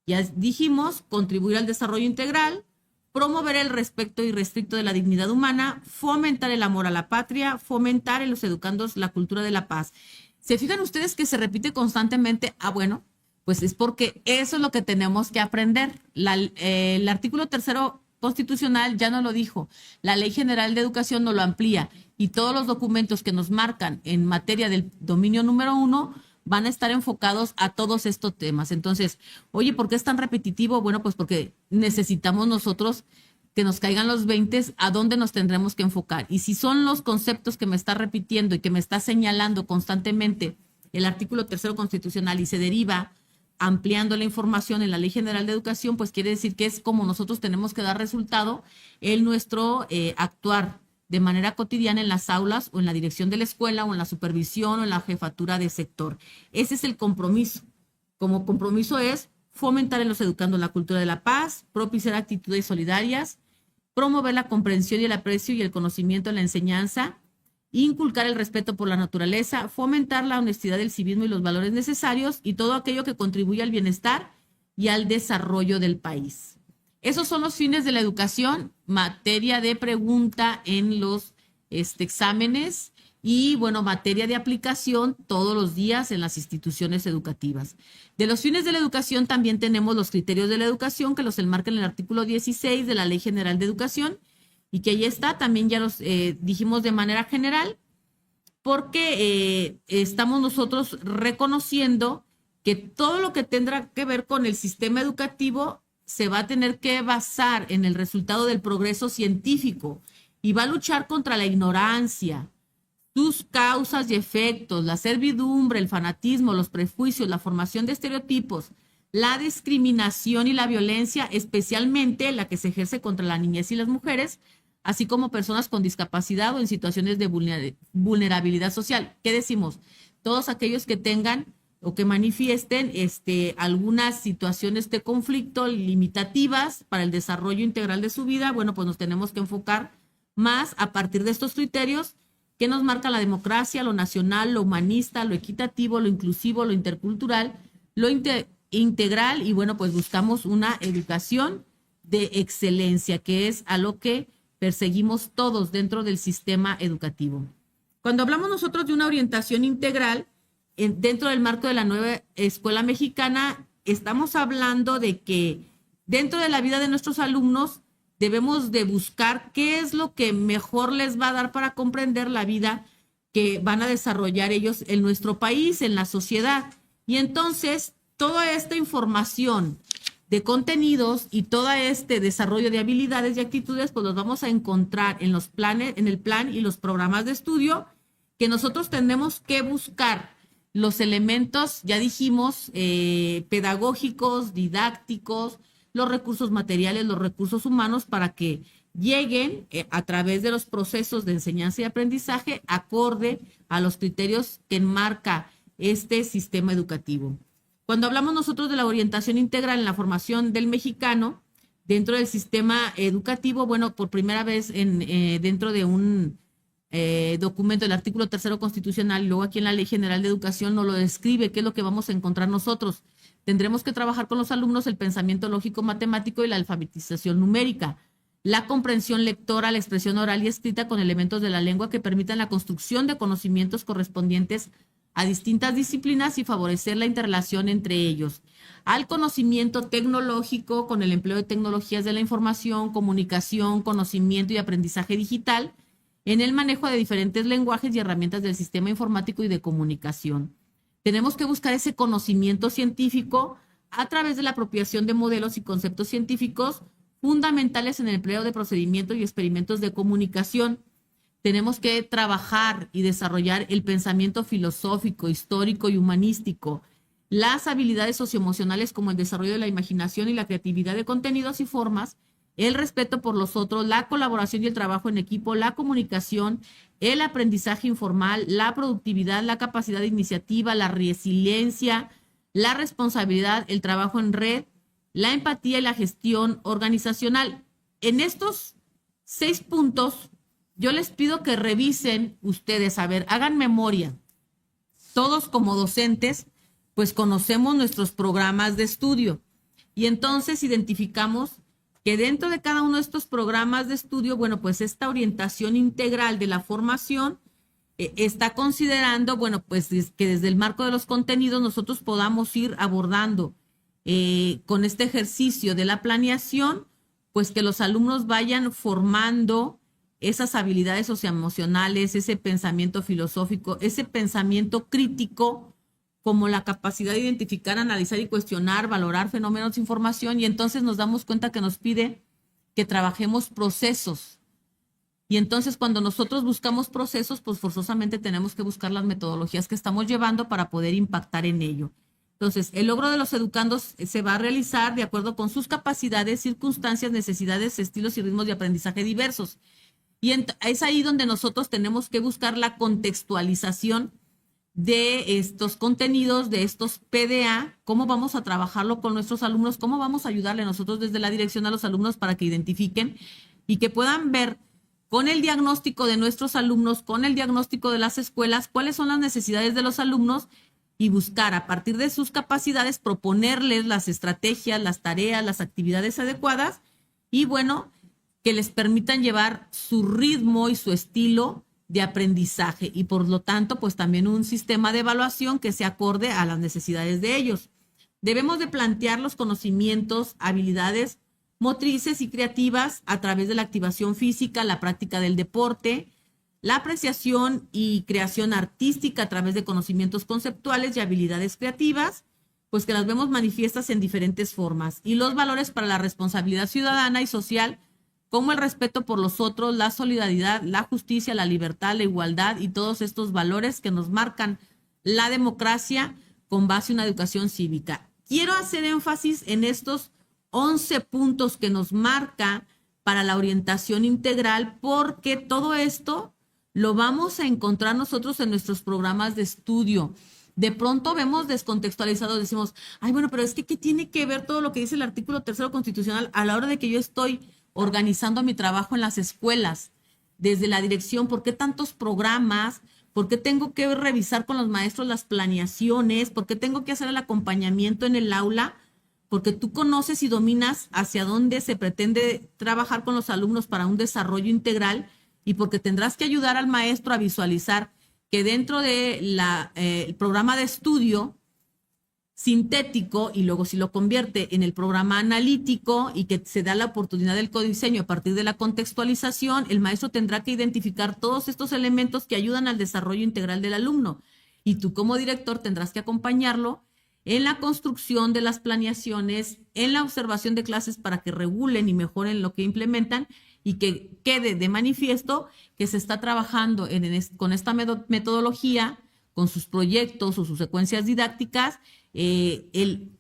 Ya dijimos, contribuir al desarrollo integral, promover el respeto irrestricto de la dignidad humana, fomentar el amor a la patria, fomentar en los educandos la cultura de la paz. ¿Se fijan ustedes que se repite constantemente? Ah, bueno, pues es porque eso es lo que tenemos que aprender. El artículo 3º constitucional ya nos lo dijo. La Ley General de Educación nos lo amplía y todos los documentos que nos marcan en materia del dominio número 1 van a estar enfocados a todos estos temas. Entonces, oye, ¿por qué es tan repetitivo? Bueno, pues porque necesitamos nosotros que nos caigan los 20 a dónde nos tendremos que enfocar. Y si son los conceptos que me está repitiendo y que me está señalando constantemente el artículo 3º constitucional y se deriva ampliando la información en la Ley General de Educación, pues quiere decir que es como nosotros tenemos que dar resultado en nuestro actuar de manera cotidiana en las aulas o en la dirección de la escuela o en la supervisión o en la jefatura de sector. Ese es el compromiso. Como compromiso es fomentar en los educandos la cultura de la paz, propiciar actitudes solidarias, promover la comprensión y el aprecio y el conocimiento en la enseñanza, inculcar el respeto por la naturaleza, fomentar la honestidad del civismo y los valores necesarios y todo aquello que contribuye al bienestar y al desarrollo del país. Esos son los fines de la educación, materia de pregunta en los exámenes y, bueno, materia de aplicación todos los días en las instituciones educativas. De los fines de la educación también tenemos los criterios de la educación que los enmarcan en el artículo 16 de la Ley General de Educación y que ahí está, también ya los dijimos de manera general, porque estamos nosotros reconociendo que todo lo que tendrá que ver con el sistema educativo se va a tener que basar en el resultado del progreso científico y va a luchar contra la ignorancia, sus causas y efectos, la servidumbre, el fanatismo, los prejuicios, la formación de estereotipos, la discriminación y la violencia, especialmente la que se ejerce contra la niñez y las mujeres, así como personas con discapacidad o en situaciones de vulnerabilidad social. ¿Qué decimos? Todos aquellos que tengan o que manifiesten algunas situaciones de conflicto limitativas para el desarrollo integral de su vida, bueno, pues nos tenemos que enfocar más a partir de estos criterios que nos marca la democracia, lo nacional, lo humanista, lo equitativo, lo inclusivo, lo intercultural, lo integral y, bueno, pues buscamos una educación de excelencia, que es a lo que perseguimos todos dentro del sistema educativo. Cuando hablamos nosotros de una orientación integral, dentro del marco de la nueva escuela mexicana, estamos hablando de que dentro de la vida de nuestros alumnos debemos de buscar qué es lo que mejor les va a dar para comprender la vida que van a desarrollar ellos en nuestro país, en la sociedad. Y entonces, toda esta información de contenidos y todo este desarrollo de habilidades y actitudes, pues los vamos a encontrar en los planes, en el plan y los programas de estudio que nosotros tenemos que buscar los elementos, ya dijimos, pedagógicos, didácticos, los recursos materiales, los recursos humanos para que lleguen a través de los procesos de enseñanza y aprendizaje acorde a los criterios que enmarca este sistema educativo. Cuando hablamos nosotros de la orientación integral en la formación del mexicano dentro del sistema educativo, bueno, por primera vez dentro de un documento, el artículo 3º constitucional, y luego aquí en la Ley General de Educación nos lo describe, qué es lo que vamos a encontrar nosotros. Tendremos que trabajar con los alumnos el pensamiento lógico matemático y la alfabetización numérica, la comprensión lectora, la expresión oral y escrita con elementos de la lengua que permitan la construcción de conocimientos correspondientes a distintas disciplinas y favorecer la interrelación entre ellos. Al conocimiento tecnológico con el empleo de tecnologías de la información, comunicación, conocimiento y aprendizaje digital en el manejo de diferentes lenguajes y herramientas del sistema informático y de comunicación. Tenemos que buscar ese conocimiento científico a través de la apropiación de modelos y conceptos científicos fundamentales en el empleo de procedimientos y experimentos de comunicación. Tenemos que trabajar y desarrollar el pensamiento filosófico, histórico y humanístico, las habilidades socioemocionales como el desarrollo de la imaginación y la creatividad de contenidos y formas, el respeto por los otros, la colaboración y el trabajo en equipo, la comunicación, el aprendizaje informal, la productividad, la capacidad de iniciativa, la resiliencia, la responsabilidad, el trabajo en red, la empatía y la gestión organizacional. En estos 6 puntos, yo les pido que revisen ustedes, a ver, hagan memoria. Todos como docentes, pues conocemos nuestros programas de estudio y entonces identificamos que dentro de cada uno de estos programas de estudio, bueno, pues esta orientación integral de la formación está considerando, bueno, pues que desde el marco de los contenidos nosotros podamos ir abordando con este ejercicio de la planeación, pues que los alumnos vayan formando esas habilidades socioemocionales, ese pensamiento filosófico, ese pensamiento crítico, como la capacidad de identificar, analizar y cuestionar, valorar fenómenos de información, y entonces nos damos cuenta que nos pide que trabajemos procesos. Y entonces cuando nosotros buscamos procesos, pues forzosamente tenemos que buscar las metodologías que estamos llevando para poder impactar en ello. Entonces, el logro de los educandos se va a realizar de acuerdo con sus capacidades, circunstancias, necesidades, estilos y ritmos de aprendizaje diversos. Y es ahí donde nosotros tenemos que buscar la contextualización de estos contenidos, de estos PDA, cómo vamos a trabajarlo con nuestros alumnos, cómo vamos a ayudarle nosotros desde la dirección a los alumnos para que identifiquen y que puedan ver con el diagnóstico de nuestros alumnos, con el diagnóstico de las escuelas, cuáles son las necesidades de los alumnos y buscar a partir de sus capacidades proponerles las estrategias, las tareas, las actividades adecuadas y bueno, que les permitan llevar su ritmo y su estilo de aprendizaje y por lo tanto pues también un sistema de evaluación que se acorde a las necesidades de ellos. Debemos de plantear los conocimientos, habilidades motrices y creativas a través de la activación física, la práctica del deporte, la apreciación y creación artística a través de conocimientos conceptuales y habilidades creativas, pues que las vemos manifiestas en diferentes formas. Y los valores para la responsabilidad ciudadana y social, como el respeto por los otros, la solidaridad, la justicia, la libertad, la igualdad y todos estos valores que nos marcan la democracia con base en una educación cívica. Quiero hacer énfasis en estos 11 puntos que nos marca para la orientación integral, porque todo esto lo vamos a encontrar nosotros en nuestros programas de estudio. De pronto vemos descontextualizados, decimos, ay, bueno, pero es que ¿qué tiene que ver todo lo que dice el artículo 3º constitucional a la hora de que yo estoy organizando mi trabajo en las escuelas? Desde la dirección, ¿por qué tantos programas? ¿Por qué tengo que revisar con los maestros las planeaciones? ¿Por qué tengo que hacer el acompañamiento en el aula? Porque tú conoces y dominas hacia dónde se pretende trabajar con los alumnos para un desarrollo integral y porque tendrás que ayudar al maestro a visualizar que dentro de el programa de estudio sintético y luego si lo convierte en el programa analítico y que se da la oportunidad del codiseño a partir de la contextualización, el maestro tendrá que identificar todos estos elementos que ayudan al desarrollo integral del alumno. Y tú como director tendrás que acompañarlo en la construcción de las planeaciones, en la observación de clases para que regulen y mejoren lo que implementan y que quede de manifiesto que se está trabajando con esta metodología, con sus proyectos o sus secuencias didácticas,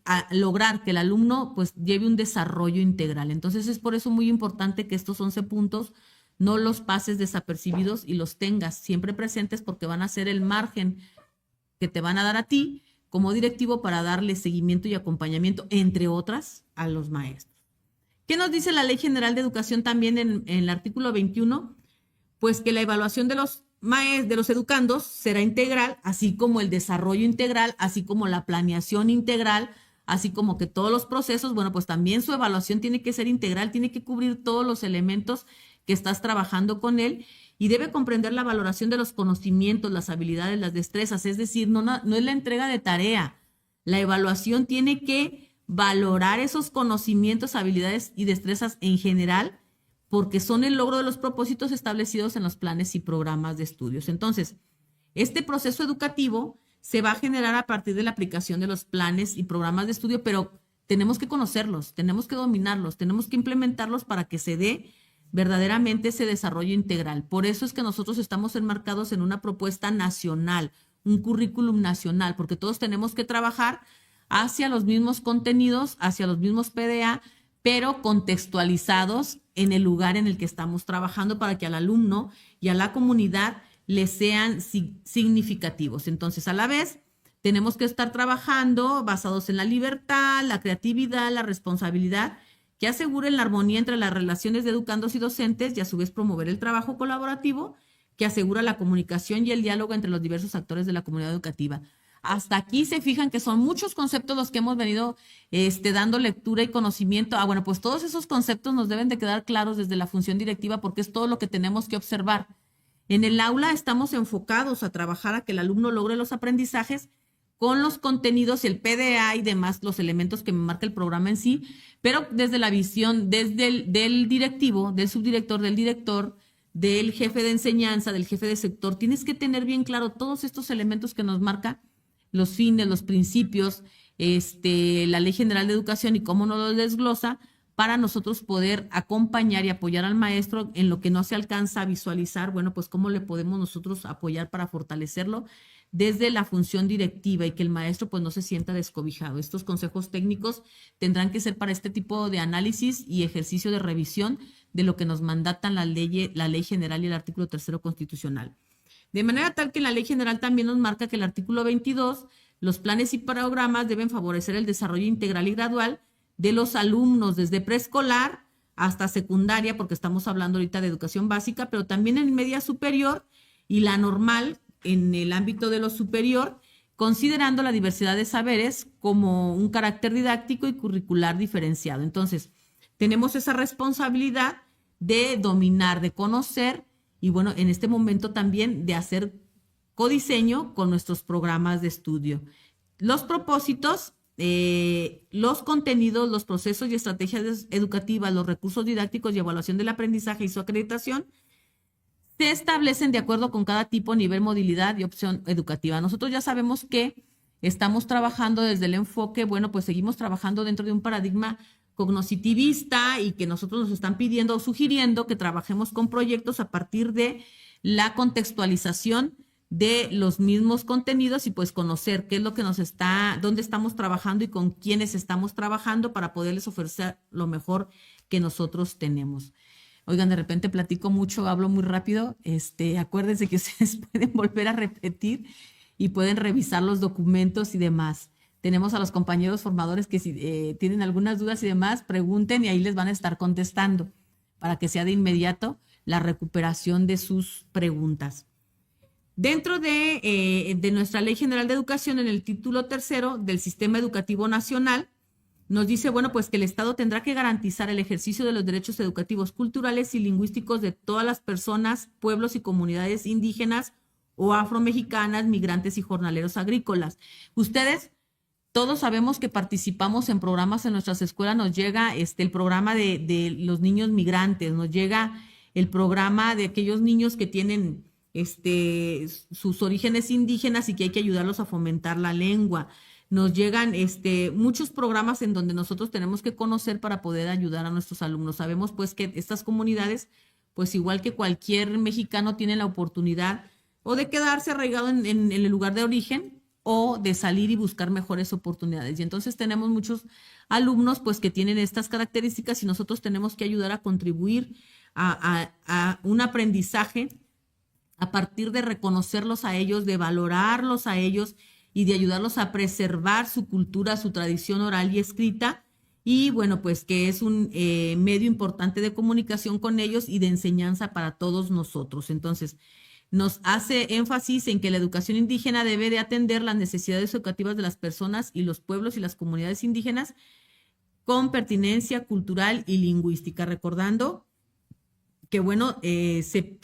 a lograr que el alumno pues lleve un desarrollo integral. Entonces es por eso muy importante que estos 11 puntos no los pases desapercibidos y los tengas siempre presentes porque van a ser el margen que te van a dar a ti como directivo para darle seguimiento y acompañamiento, entre otras, a los maestros. ¿Qué nos dice la Ley General de Educación también en el artículo 21? pues que la evaluación de los educandos será integral, así como el desarrollo integral, así como la planeación integral, así como que todos los procesos, bueno, pues también su evaluación tiene que ser integral, tiene que cubrir todos los elementos que estás trabajando con él y debe comprender la valoración de los conocimientos, las habilidades, las destrezas, es decir, no es la entrega de tarea. La evaluación tiene que valorar esos conocimientos, habilidades y destrezas en general, porque son el logro de los propósitos establecidos en los planes y programas de estudios. Entonces, este proceso educativo se va a generar a partir de la aplicación de los planes y programas de estudio, pero tenemos que conocerlos, tenemos que dominarlos, tenemos que implementarlos para que se dé verdaderamente ese desarrollo integral. Por eso es que nosotros estamos enmarcados en una propuesta nacional, un currículum nacional, porque todos tenemos que trabajar hacia los mismos contenidos, hacia los mismos PDA, pero contextualizados en el lugar en el que estamos trabajando para que al alumno y a la comunidad les sean significativos. Entonces, a la vez, tenemos que estar trabajando basados en la libertad, la creatividad, la responsabilidad, que aseguren la armonía entre las relaciones de educandos y docentes y a su vez promover el trabajo colaborativo que asegura la comunicación y el diálogo entre los diversos actores de la comunidad educativa. Hasta aquí se fijan que son muchos conceptos los que hemos venido dando lectura y conocimiento. Bueno, pues todos esos conceptos nos deben de quedar claros desde la función directiva porque es todo lo que tenemos que observar. En el aula estamos enfocados a trabajar a que el alumno logre los aprendizajes con los contenidos, el PDA y demás, los elementos que me marca el programa en sí, pero desde la visión, desde del directivo, del subdirector, del director, del jefe de enseñanza, del jefe de sector, tienes que tener bien claro todos estos elementos que nos marca los fines, los principios, la Ley General de Educación y cómo nos lo desglosa para nosotros poder acompañar y apoyar al maestro en lo que no se alcanza a visualizar, bueno, pues cómo le podemos nosotros apoyar para fortalecerlo desde la función directiva y que el maestro pues no se sienta descobijado. Estos consejos técnicos tendrán que ser para este tipo de análisis y ejercicio de revisión de lo que nos mandatan la ley general y el artículo 3º constitucional. De manera tal que la ley general también nos marca que el artículo 22, los planes y programas deben favorecer el desarrollo integral y gradual de los alumnos desde preescolar hasta secundaria, porque estamos hablando ahorita de educación básica, pero también en media superior y la normal en el ámbito de lo superior, considerando la diversidad de saberes como un carácter didáctico y curricular diferenciado. Entonces, tenemos esa responsabilidad de dominar, de conocer y bueno, en este momento también de hacer codiseño con nuestros programas de estudio. Los propósitos, los contenidos, los procesos y estrategias educativas, los recursos didácticos y evaluación del aprendizaje y su acreditación se establecen de acuerdo con cada tipo, nivel, modalidad y opción educativa. Nosotros ya sabemos que estamos trabajando desde el enfoque, bueno, pues seguimos trabajando dentro de un paradigma cognitivista y que nosotros nos están pidiendo o sugiriendo que trabajemos con proyectos a partir de la contextualización de los mismos contenidos y pues conocer qué es lo que dónde estamos trabajando y con quiénes estamos trabajando para poderles ofrecer lo mejor que nosotros tenemos. Oigan, de repente platico mucho, hablo muy rápido. Acuérdense que ustedes pueden volver a repetir y pueden revisar los documentos y demás. Tenemos a los compañeros formadores que si tienen algunas dudas y demás, pregunten y ahí les van a estar contestando para que sea de inmediato la recuperación de sus preguntas. Dentro de nuestra Ley General de Educación, en el título 3º del Sistema Educativo Nacional, nos dice, bueno, pues que el Estado tendrá que garantizar el ejercicio de los derechos educativos, culturales y lingüísticos de todas las personas, pueblos y comunidades indígenas o afromexicanas, migrantes y jornaleros agrícolas. Ustedes todos sabemos que participamos en programas en nuestras escuelas, nos llega el programa de los niños migrantes, nos llega el programa de aquellos niños que tienen sus orígenes indígenas y que hay que ayudarlos a fomentar la lengua. Nos llegan muchos programas en donde nosotros tenemos que conocer para poder ayudar a nuestros alumnos. Sabemos pues que estas comunidades, pues igual que cualquier mexicano, tienen la oportunidad o de quedarse arraigado en el lugar de origen o de salir y buscar mejores oportunidades. Y entonces tenemos muchos alumnos pues que tienen estas características y nosotros tenemos que ayudar a contribuir a un aprendizaje a partir de reconocerlos a ellos, de valorarlos a ellos y de ayudarlos a preservar su cultura, su tradición oral y escrita y bueno, pues que es un medio importante de comunicación con ellos y de enseñanza para todos nosotros. Entonces, nos hace énfasis en que la educación indígena debe de atender las necesidades educativas de las personas y los pueblos y las comunidades indígenas con pertinencia cultural y lingüística, recordando que, bueno, se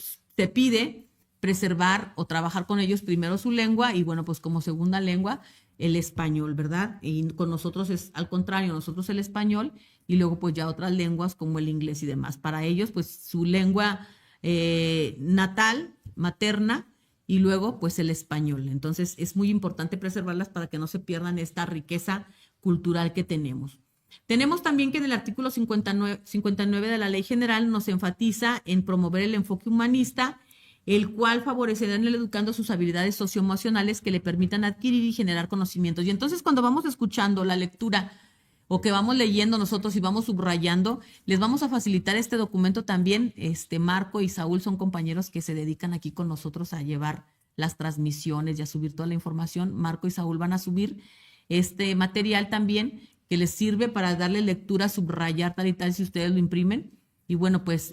pide preservar o trabajar con ellos primero su lengua y, bueno, pues como segunda lengua el español, ¿verdad? Y con nosotros es al contrario, nosotros el español y luego pues ya otras lenguas como el inglés y demás. Para ellos, pues su lengua natal, materna, y luego pues el español. Entonces es muy importante preservarlas para que no se pierdan esta riqueza cultural que tenemos. Tenemos también que en el artículo 59 de la Ley General nos enfatiza en promover el enfoque humanista, el cual favorecerá en el educando sus habilidades socioemocionales que le permitan adquirir y generar conocimientos. Y entonces cuando vamos escuchando la lectura o que vamos leyendo nosotros y vamos subrayando, les vamos a facilitar este documento también. Marco y Saúl son compañeros que se dedican aquí con nosotros a llevar las transmisiones y a subir toda la información. Marco y Saúl van a subir este material también que les sirve para darle lectura, subrayar tal y tal si ustedes lo imprimen. Y bueno, pues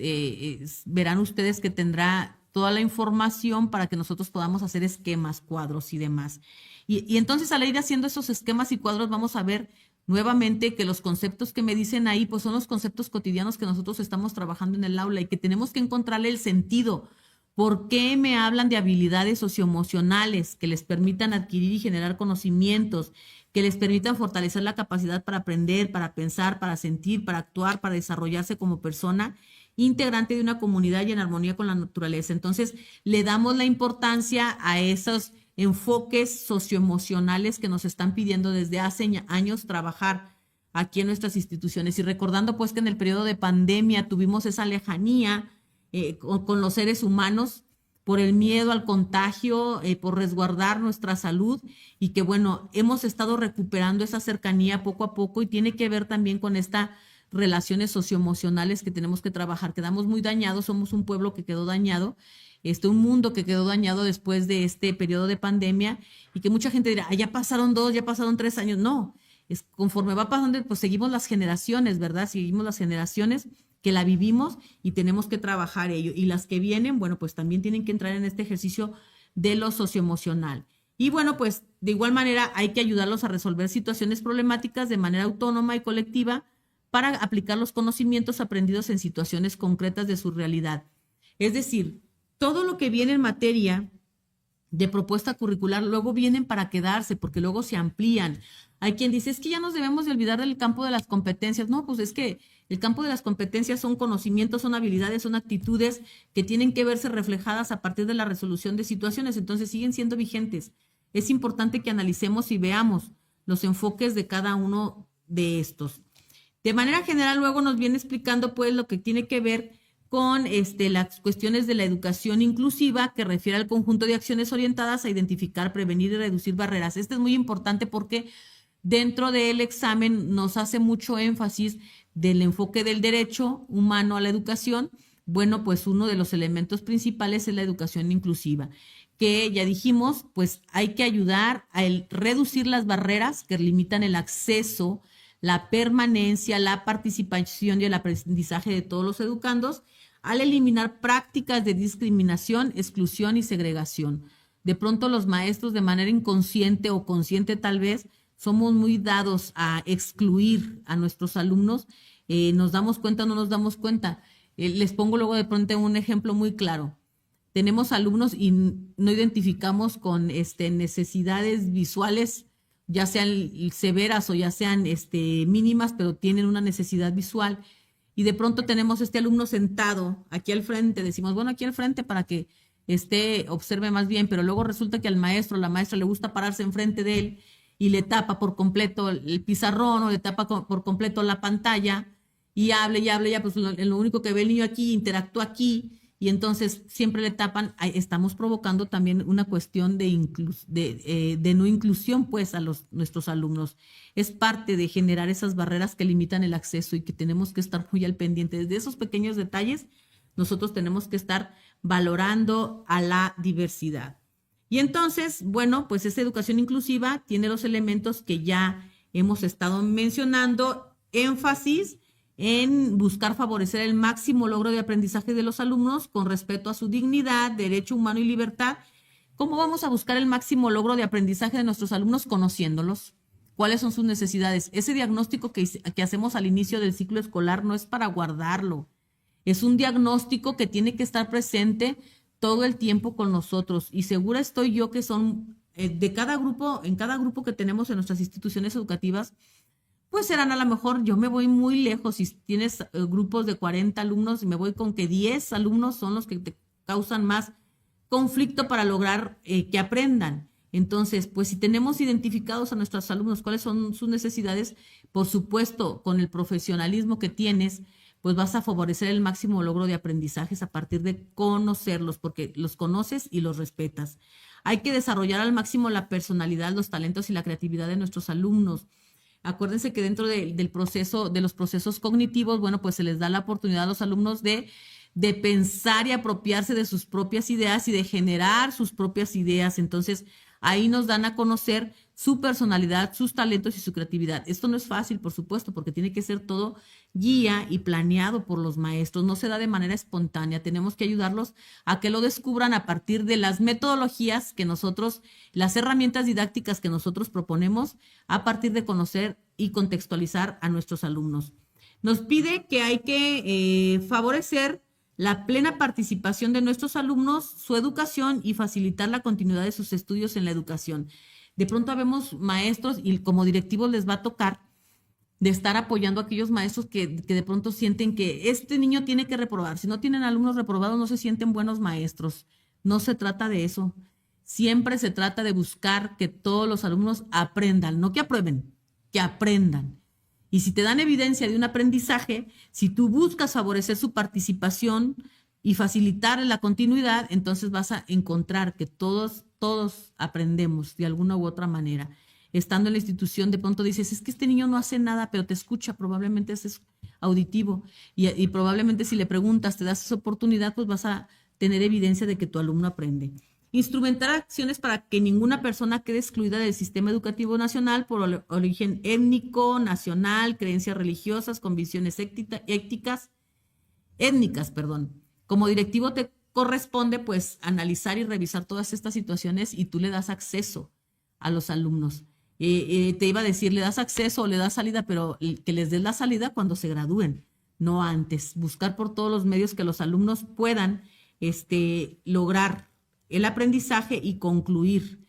verán ustedes que tendrá toda la información para que nosotros podamos hacer esquemas, cuadros y demás. Y entonces al ir haciendo esos esquemas y cuadros vamos a ver nuevamente que los conceptos que me dicen ahí pues son los conceptos cotidianos que nosotros estamos trabajando en el aula y que tenemos que encontrarle el sentido. ¿Por qué me hablan de habilidades socioemocionales que les permitan adquirir y generar conocimientos, que les permitan fortalecer la capacidad para aprender, para pensar, para sentir, para actuar, para desarrollarse como persona integrante de una comunidad y en armonía con la naturaleza? Entonces, le damos la importancia a esos enfoques socioemocionales que nos están pidiendo desde hace años trabajar aquí en nuestras instituciones. Y recordando pues que en el periodo de pandemia tuvimos esa lejanía con los seres humanos por el miedo al contagio, por resguardar nuestra salud y que bueno, hemos estado recuperando esa cercanía poco a poco y tiene que ver también con estas relaciones socioemocionales que tenemos que trabajar. Quedamos muy dañados, somos un pueblo que quedó dañado, un mundo que quedó dañado después de este periodo de pandemia y que mucha gente dirá, ya pasaron 2, ya pasaron 3 años. No, es conforme va pasando, pues seguimos las generaciones, ¿verdad? Seguimos las generaciones que la vivimos y tenemos que trabajar ello. Y las que vienen, bueno, pues también tienen que entrar en este ejercicio de lo socioemocional. Y bueno, pues de igual manera hay que ayudarlos a resolver situaciones problemáticas de manera autónoma y colectiva para aplicar los conocimientos aprendidos en situaciones concretas de su realidad. Es decir, todo lo que viene en materia de propuesta curricular luego vienen para quedarse porque luego se amplían. Hay quien dice, es que ya nos debemos de olvidar del campo de las competencias. No, pues es que el campo de las competencias son conocimientos, son habilidades, son actitudes que tienen que verse reflejadas a partir de la resolución de situaciones. Entonces siguen siendo vigentes. Es importante que analicemos y veamos los enfoques de cada uno de estos. De manera general, luego nos viene explicando pues lo que tiene que ver con las cuestiones de la educación inclusiva, que refiere al conjunto de acciones orientadas a identificar, prevenir y reducir barreras. Este es muy importante porque dentro del examen nos hace mucho énfasis del enfoque del derecho humano a la educación. Bueno, pues uno de los elementos principales es la educación inclusiva, que ya dijimos, pues hay que ayudar a reducir las barreras que limitan el acceso, la permanencia, la participación y el aprendizaje de todos los educandos, al eliminar prácticas de discriminación, exclusión y segregación. De pronto los maestros de manera inconsciente o consciente tal vez somos muy dados a excluir a nuestros alumnos. ¿Nos damos cuenta o no nos damos cuenta? Les pongo luego de pronto un ejemplo muy claro. Tenemos alumnos y no identificamos con necesidades visuales, ya sean severas o ya sean mínimas, pero tienen una necesidad visual. Y de pronto tenemos este alumno sentado aquí al frente, decimos, bueno, aquí al frente para que observe más bien, pero luego resulta que al maestro o la maestra le gusta pararse enfrente de él y le tapa por completo el pizarrón o le tapa por completo la pantalla y habla, pues lo único que ve el niño aquí, interactúa aquí y entonces siempre le tapan. Estamos provocando también una cuestión de no inclusión pues a nuestros alumnos. Es parte de generar esas barreras que limitan el acceso y que tenemos que estar muy al pendiente. Desde esos pequeños detalles, nosotros tenemos que estar valorando a la diversidad. Y entonces, bueno, pues esa educación inclusiva tiene los elementos que ya hemos estado mencionando énfasis en buscar favorecer el máximo logro de aprendizaje de los alumnos con respeto a su dignidad, derecho humano y libertad. ¿Cómo vamos a buscar el máximo logro de aprendizaje de nuestros alumnos? Conociéndolos. ¿Cuáles son sus necesidades? Ese diagnóstico que hacemos al inicio del ciclo escolar no es para guardarlo. Es un diagnóstico que tiene que estar presente todo el tiempo con nosotros. Y segura estoy yo que son de cada grupo, en cada grupo que tenemos en nuestras instituciones educativas, pues serán a lo mejor, yo me voy muy lejos, si tienes grupos de 40 alumnos, me voy con que 10 alumnos son los que te causan más conflicto para lograr que aprendan. Entonces, pues si tenemos identificados a nuestros alumnos cuáles son sus necesidades, por supuesto, con el profesionalismo que tienes, pues vas a favorecer el máximo logro de aprendizajes a partir de conocerlos, porque los conoces y los respetas. Hay que desarrollar al máximo la personalidad, los talentos y la creatividad de nuestros alumnos. Acuérdense que dentro del proceso, de los procesos cognitivos, bueno, pues se les da la oportunidad a los alumnos de pensar y apropiarse de sus propias ideas y de generar sus propias ideas. Entonces, ahí nos dan a conocer su personalidad, sus talentos y su creatividad. Esto no es fácil, por supuesto, porque tiene que ser todo guía y planeado por los maestros. No se da de manera espontánea. Tenemos que ayudarlos a que lo descubran a partir de las metodologías que nosotros, las herramientas didácticas que nosotros proponemos, a partir de conocer y contextualizar a nuestros alumnos. Nos pide que hay que favorecer la plena participación de nuestros alumnos, su educación y facilitar la continuidad de sus estudios en la educación. De pronto vemos maestros y como directivos les va a tocar de estar apoyando a aquellos maestros que de pronto sienten que este niño tiene que reprobar. Si no tienen alumnos reprobados, no se sienten buenos maestros. No se trata de eso. Siempre se trata de buscar que todos los alumnos aprendan, no que aprueben, que aprendan. Y si te dan evidencia de un aprendizaje, si tú buscas favorecer su participación y facilitar la continuidad, entonces vas a encontrar que todos aprendemos de alguna u otra manera. Estando en la institución, de pronto dices, es que este niño no hace nada, pero te escucha, probablemente es auditivo. Y probablemente si le preguntas, te das esa oportunidad, pues vas a tener evidencia de que tu alumno aprende. Instrumentar acciones para que ninguna persona quede excluida del sistema educativo nacional por origen étnico, nacional, creencias religiosas, convicciones étnicas. Como directivo te corresponde pues analizar y revisar todas estas situaciones y tú le das acceso a los alumnos. Te iba a decir, le das acceso o le das salida, pero que les des la salida cuando se gradúen, no antes. Buscar por todos los medios que los alumnos puedan lograr el aprendizaje y concluir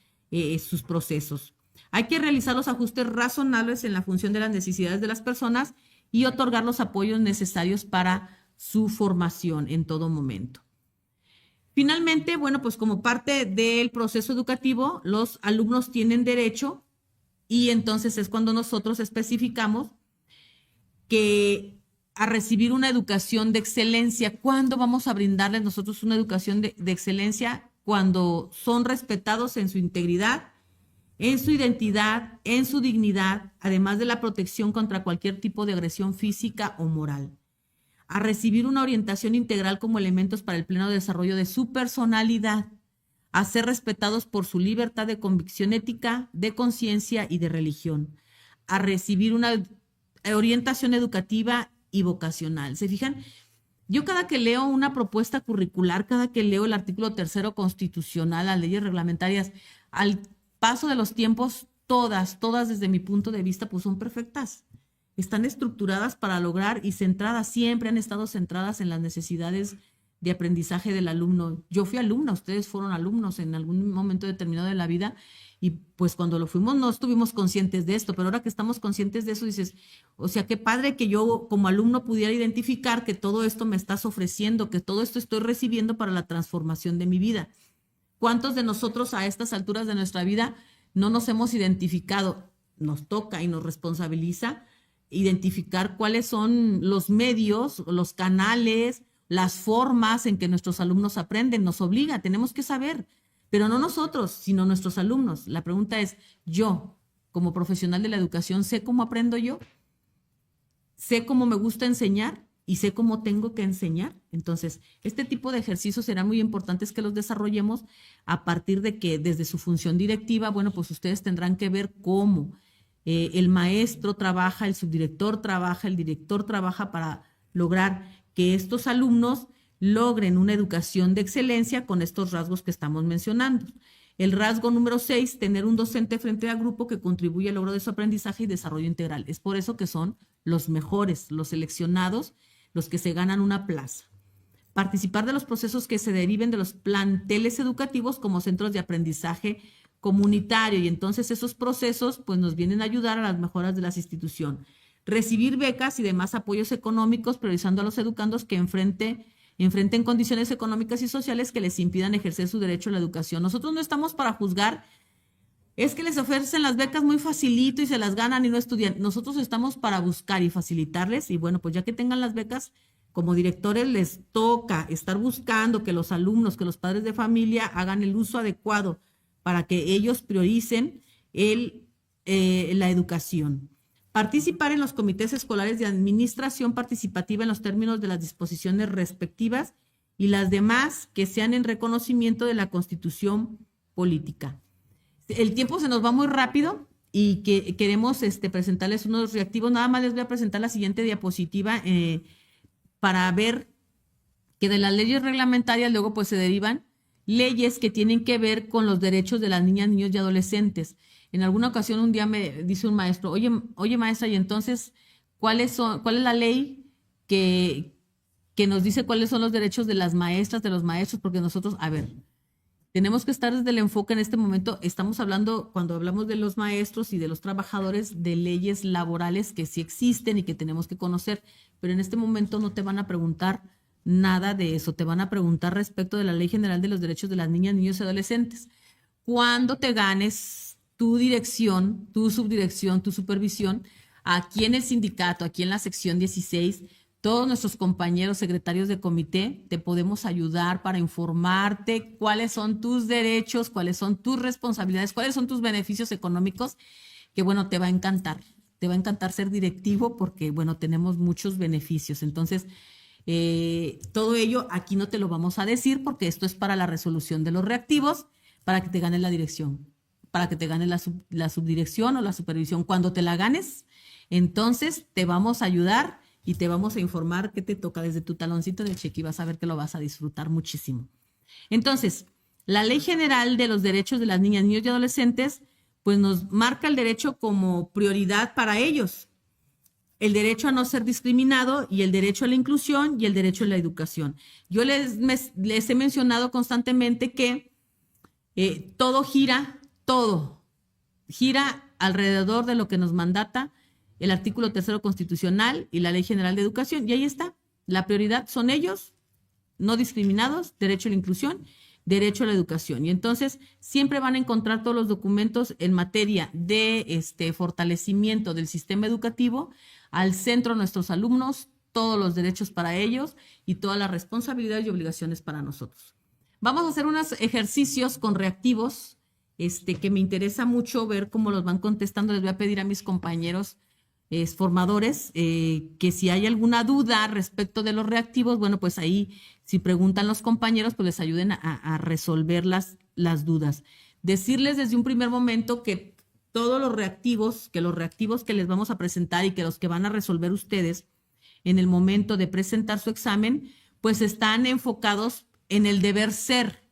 sus procesos. Hay que realizar los ajustes razonables en la función de las necesidades de las personas y otorgar los apoyos necesarios para su formación en todo momento. Finalmente, bueno, pues como parte del proceso educativo, los alumnos tienen derecho y entonces es cuando nosotros especificamos que a recibir una educación de excelencia. ¿Cuándo vamos a brindarles nosotros una educación de excelencia? Cuando son respetados en su integridad, en su identidad, en su dignidad, además de la protección contra cualquier tipo de agresión física o moral. A recibir una orientación integral como elementos para el pleno desarrollo de su personalidad, a ser respetados por su libertad de convicción ética, de conciencia y de religión, a recibir una orientación educativa y vocacional. ¿Se fijan? Yo cada que leo una propuesta curricular, cada que leo el artículo 3 constitucional, las leyes reglamentarias, al paso de los tiempos, todas desde mi punto de vista, pues son perfectas. Están estructuradas para lograr y centradas, siempre han estado centradas en las necesidades de aprendizaje del alumno. Yo fui alumna, ustedes fueron alumnos en algún momento determinado de la vida y pues cuando lo fuimos no estuvimos conscientes de esto, pero ahora que estamos conscientes de eso dices, o sea, qué padre que yo como alumno pudiera identificar que todo esto me estás ofreciendo, que todo esto estoy recibiendo para la transformación de mi vida. ¿Cuántos de nosotros a estas alturas de nuestra vida no nos hemos identificado? Nos toca y nos responsabiliza identificar cuáles son los medios, los canales, las formas en que nuestros alumnos aprenden. Nos obliga, tenemos que saber, pero no nosotros, sino nuestros alumnos. La pregunta es, yo, como profesional de la educación, ¿sé cómo aprendo yo? ¿Sé cómo me gusta enseñar? ¿Y sé cómo tengo que enseñar? Entonces, este tipo de ejercicios serán muy importantes que los desarrollemos a partir de que desde su función directiva, bueno, pues ustedes tendrán que ver cómo el maestro trabaja, el subdirector trabaja, el director trabaja para lograr que estos alumnos logren una educación de excelencia con estos rasgos que estamos mencionando. El rasgo número 6, tener un docente frente al grupo que contribuye al logro de su aprendizaje y desarrollo integral. Es por eso que son los mejores, los seleccionados, los que se ganan una plaza. Participar de los procesos que se deriven de los planteles educativos como centros de aprendizaje comunitario, y entonces esos procesos pues nos vienen a ayudar a las mejoras de las instituciones. Recibir becas y demás apoyos económicos, priorizando a los educandos que enfrenten condiciones económicas y sociales que les impidan ejercer su derecho a la educación. Nosotros no estamos para juzgar, es que les ofrecen las becas muy facilito y se las ganan y no estudian. Nosotros estamos para buscar y facilitarles, y bueno, pues ya que tengan las becas, como directores les toca estar buscando que los alumnos, que los padres de familia hagan el uso adecuado para que ellos prioricen la educación. Participar en los comités escolares de administración participativa en los términos de las disposiciones respectivas y las demás que sean en reconocimiento de la Constitución política. El tiempo se nos va muy rápido y que queremos presentarles unos reactivos. Nada más les voy a presentar la siguiente diapositiva para ver que de las leyes reglamentarias luego pues se derivan leyes que tienen que ver con los derechos de las niñas, niños y adolescentes. En alguna ocasión un día me dice un maestro, oye maestra, y entonces, ¿cuál es la ley que nos dice cuáles son los derechos de las maestras, de los maestros? Porque nosotros, a ver, tenemos que estar desde el enfoque en este momento. Estamos hablando, cuando hablamos de los maestros y de los trabajadores, de leyes laborales que sí existen y que tenemos que conocer, pero en este momento no te van a preguntar nada de eso. Te van a preguntar respecto de la Ley General de los Derechos de las Niñas, Niños y Adolescentes. Cuando te ganes tu dirección, tu subdirección, tu supervisión, aquí en el sindicato, aquí en la sección 16, todos nuestros compañeros secretarios de comité te podemos ayudar para informarte cuáles son tus derechos, cuáles son tus responsabilidades, cuáles son tus beneficios económicos, que bueno, te va a encantar ser directivo porque bueno, tenemos muchos beneficios. Entonces, todo ello aquí no te lo vamos a decir porque esto es para la resolución de los reactivos, para que te ganes la dirección, para que te ganes la subdirección o la supervisión. Cuando te la ganes, entonces te vamos a ayudar y te vamos a informar qué te toca desde tu taloncito de cheque y vas a ver que lo vas a disfrutar muchísimo. Entonces, la Ley General de los Derechos de las Niñas, Niños y Adolescentes, pues nos marca el derecho como prioridad para ellos. El derecho a no ser discriminado y el derecho a la inclusión y el derecho a la educación. Yo les he mencionado constantemente que todo gira alrededor de lo que nos mandata el artículo 3 constitucional y la Ley General de Educación. Y ahí está, la prioridad son ellos, no discriminados, derecho a la inclusión, derecho a la educación. Y entonces siempre van a encontrar todos los documentos en materia de fortalecimiento del sistema educativo, al centro nuestros alumnos, todos los derechos para ellos y todas las responsabilidades y obligaciones para nosotros. Vamos a hacer unos ejercicios con reactivos que me interesa mucho ver cómo los van contestando. Les voy a pedir a mis compañeros formadores que si hay alguna duda respecto de los reactivos, bueno, pues ahí si preguntan los compañeros, pues les ayuden a resolver las dudas. Decirles desde un primer momento que todos los reactivos que les vamos a presentar y que los que van a resolver ustedes en el momento de presentar su examen, pues están enfocados en el deber ser.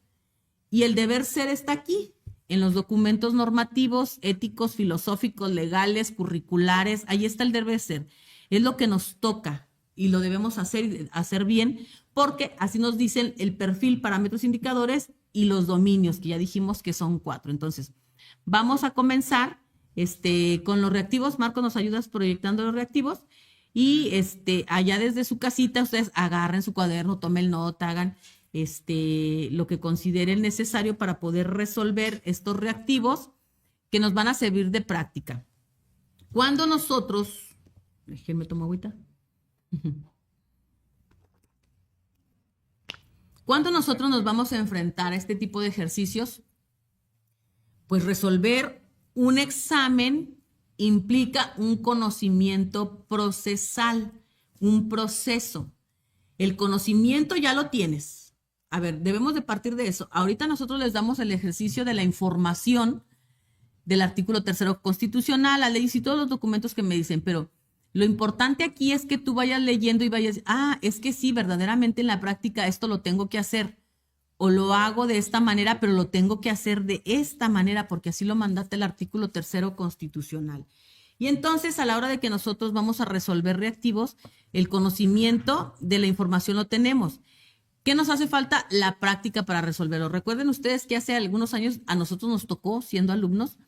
Y el deber ser está aquí, en los documentos normativos, éticos, filosóficos, legales, curriculares. Ahí está el deber ser. Es lo que nos toca y lo debemos hacer bien, porque así nos dicen el perfil, parámetros, indicadores y los dominios, que ya dijimos que son 4. Entonces, vamos a comenzar con los reactivos. Marco, ¿nos ayudas proyectando los reactivos? Y allá desde su casita, ustedes agarren su cuaderno, tomen nota, hagan lo que consideren necesario para poder resolver estos reactivos que nos van a servir de práctica. Cuando nosotros, déjenme tomar agüita. Cuando nosotros nos vamos a enfrentar a este tipo de ejercicios, pues resolver un examen implica un conocimiento procesal, un proceso. El conocimiento ya lo tienes. A ver, debemos de partir de eso. Ahorita nosotros les damos el ejercicio de la información del artículo 3º constitucional, las leyes y todos los documentos que me dicen, pero lo importante aquí es que tú vayas leyendo y vayas, es que sí, verdaderamente en la práctica esto lo tengo que hacer, o lo hago de esta manera, pero lo tengo que hacer de esta manera, porque así lo mandaste el artículo 3º constitucional. Y entonces, a la hora de que nosotros vamos a resolver reactivos, el conocimiento de la información lo tenemos. ¿Qué nos hace falta? La práctica para resolverlo. Recuerden ustedes que hace algunos años a nosotros nos tocó, siendo alumnos,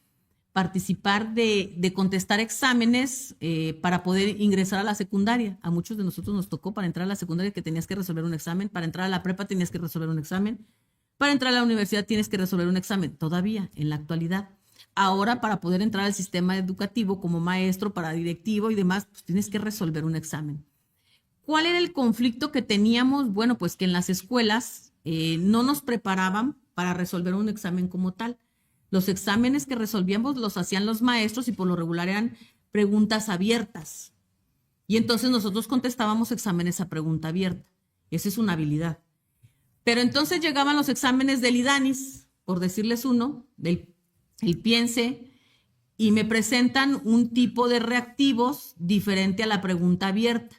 participar de contestar exámenes para poder ingresar a la secundaria. A muchos de nosotros nos tocó para entrar a la secundaria que tenías que resolver un examen, para entrar a la prepa tenías que resolver un examen, para entrar a la universidad tienes que resolver un examen, todavía en la actualidad. Ahora, para poder entrar al sistema educativo como maestro, para directivo y demás, pues tienes que resolver un examen. ¿Cuál era el conflicto que teníamos? Bueno, pues que en las escuelas no nos preparaban para resolver un examen como tal. Los exámenes que resolvíamos los hacían los maestros y por lo regular eran preguntas abiertas. Y entonces nosotros contestábamos exámenes a pregunta abierta. Esa es una habilidad. Pero entonces llegaban los exámenes del IDANIS, por decirles uno, del Piense, y me presentan un tipo de reactivos diferente a la pregunta abierta.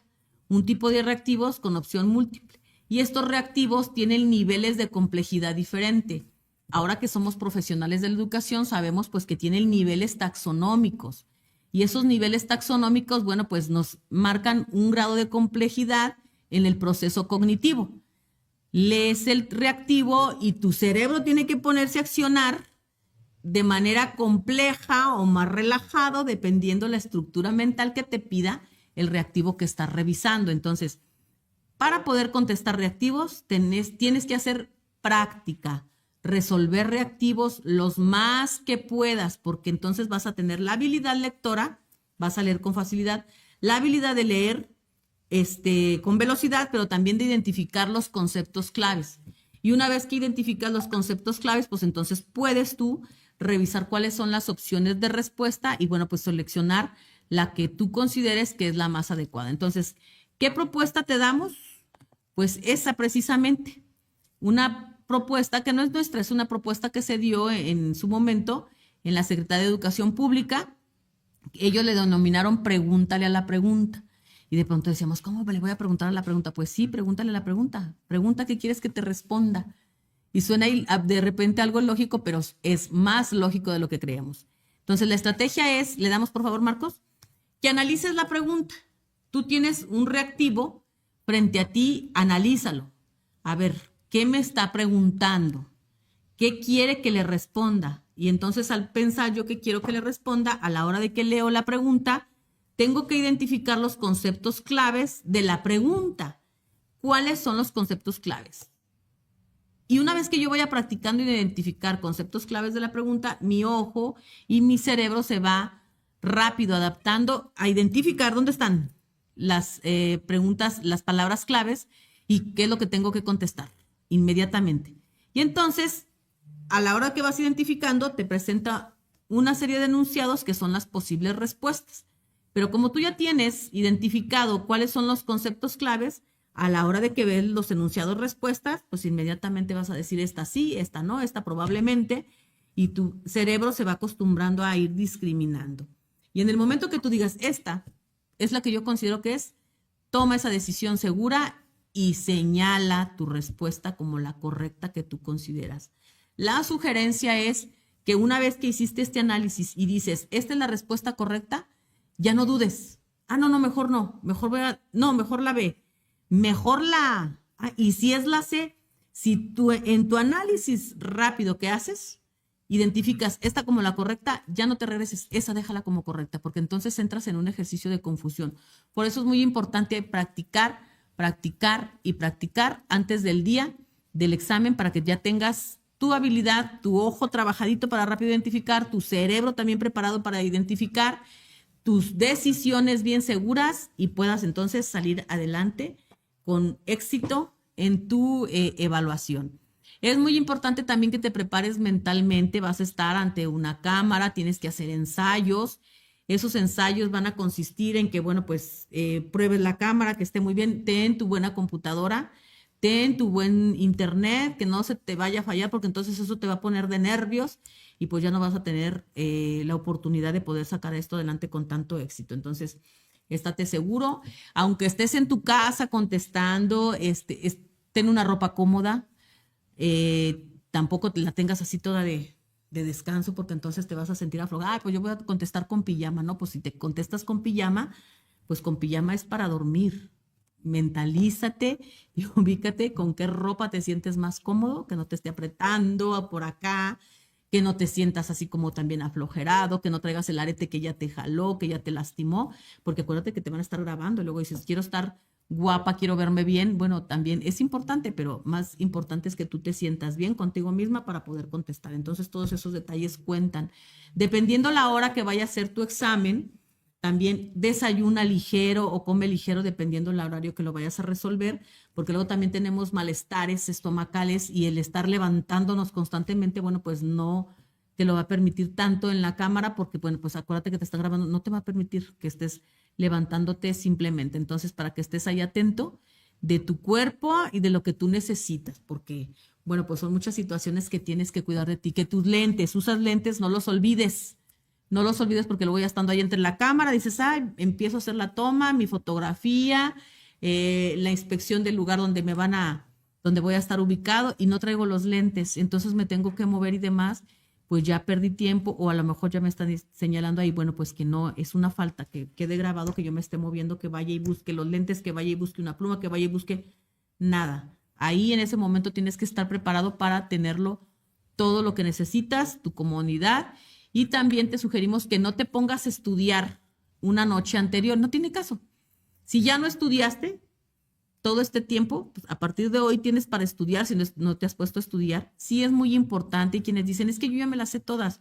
Un tipo de reactivos con opción múltiple. Y estos reactivos tienen niveles de complejidad diferente. Ahora que somos profesionales de la educación, sabemos pues que tienen niveles taxonómicos. Y esos niveles taxonómicos, bueno, pues nos marcan un grado de complejidad en el proceso cognitivo. Lees el reactivo y tu cerebro tiene que ponerse a accionar de manera compleja o más relajado, dependiendo la estructura mental que te pida el reactivo que estás revisando. Entonces, para poder contestar reactivos, tienes que hacer práctica, resolver reactivos los más que puedas, porque entonces vas a tener la habilidad lectora, vas a leer con facilidad, la habilidad de leer con velocidad, pero también de identificar los conceptos claves. Y una vez que identificas los conceptos claves, pues entonces puedes tú revisar cuáles son las opciones de respuesta y bueno, pues seleccionar la que tú consideres que es la más adecuada. Entonces, ¿qué propuesta te damos? Pues esa precisamente, una propuesta que no es nuestra, es una propuesta que se dio en su momento en la Secretaría de Educación Pública. Ellos le denominaron pregúntale a la pregunta. Y de pronto decíamos, ¿cómo le voy a preguntar a la pregunta? Pues sí, pregúntale a la pregunta. Pregunta qué quieres que te responda. Y suena de repente algo lógico, pero es más lógico de lo que creemos. Entonces, la estrategia es, le damos por favor, Marcos, que analices la pregunta. Tú tienes un reactivo frente a ti, analízalo. A ver, ¿qué me está preguntando? ¿Qué quiere que le responda? Y entonces, al pensar yo qué quiero que le responda, a la hora de que leo la pregunta, tengo que identificar los conceptos claves de la pregunta. ¿Cuáles son los conceptos claves? Y una vez que yo vaya practicando y identificar conceptos claves de la pregunta, mi ojo y mi cerebro se va rápido adaptando a identificar dónde están las preguntas, las palabras claves y qué es lo que tengo que contestar inmediatamente. Y entonces, a la hora que vas identificando, te presenta una serie de enunciados que son las posibles respuestas. Pero como tú ya tienes identificado cuáles son los conceptos claves, a la hora de que ves los enunciados respuestas, pues inmediatamente vas a decir esta sí, esta no, esta probablemente, y tu cerebro se va acostumbrando a ir discriminando. Y en el momento que tú digas, esta es la que yo considero que es, toma esa decisión segura y señala tu respuesta como la correcta que tú consideras. La sugerencia es que una vez que hiciste este análisis y dices, esta es la respuesta correcta, ya no dudes. No, mejor no. Mejor la B. Mejor la A. Y si es la C, si tú en tu análisis rápido que haces, identificas esta como la correcta, ya no te regreses, esa déjala como correcta, porque entonces entras en un ejercicio de confusión. Por eso es muy importante practicar, practicar y practicar antes del día del examen para que ya tengas tu habilidad, tu ojo trabajadito para rápido identificar, tu cerebro también preparado para identificar tus decisiones bien seguras y puedas entonces salir adelante con éxito en tu evaluación. Es muy importante también que te prepares mentalmente, vas a estar ante una cámara, tienes que hacer ensayos. Esos ensayos van a consistir en que, bueno, pues pruebes la cámara, que esté muy bien, ten tu buena computadora, ten tu buen internet, que no se te vaya a fallar, porque entonces eso te va a poner de nervios y pues ya no vas a tener la oportunidad de poder sacar esto adelante con tanto éxito. Entonces, estate seguro, aunque estés en tu casa contestando, ten una ropa cómoda, tampoco te la tengas así toda de descanso, porque entonces te vas a sentir aflojada. Pues yo voy a contestar con pijama, ¿no? Pues si te contestas con pijama, pues con pijama es para dormir. Mentalízate y ubícate con qué ropa te sientes más cómodo, que no te esté apretando por acá, que no te sientas así como también aflojerado, que no traigas el arete que ya te jaló, que ya te lastimó, porque acuérdate que te van a estar grabando y luego dices, quiero estar guapa, quiero verme bien. Bueno, también es importante, pero más importante es que tú te sientas bien contigo misma para poder contestar. Entonces, todos esos detalles cuentan. Dependiendo la hora que vaya a ser tu examen, también desayuna ligero o come ligero dependiendo del horario que lo vayas a resolver, porque luego también tenemos malestares estomacales y el estar levantándonos constantemente, bueno, pues no te lo va a permitir tanto en la cámara, porque, bueno, pues acuérdate que te están grabando, no te va a permitir que estés levantándote simplemente. Entonces, para que estés ahí atento de tu cuerpo y de lo que tú necesitas, porque, bueno, pues son muchas situaciones que tienes que cuidar de ti, que tus lentes, usas lentes, no los olvides. No los olvides, porque luego ya estando ahí entre la cámara, dices, ay, empiezo a hacer la toma, mi fotografía, la inspección del lugar donde voy a estar ubicado y no traigo los lentes, entonces me tengo que mover y demás, pues ya perdí tiempo o a lo mejor ya me están señalando ahí, bueno, pues que no, es una falta, que quede grabado que yo me esté moviendo, que vaya y busque los lentes, que vaya y busque una pluma, que vaya y busque nada. Ahí en ese momento tienes que estar preparado para tenerlo todo lo que necesitas, tu comodidad. Y también te sugerimos que no te pongas a estudiar una noche anterior, no tiene caso. Si ya no estudiaste todo este tiempo, pues a partir de hoy tienes para estudiar, si no te has puesto a estudiar. Sí es muy importante, y quienes dicen, es que yo ya me las sé todas.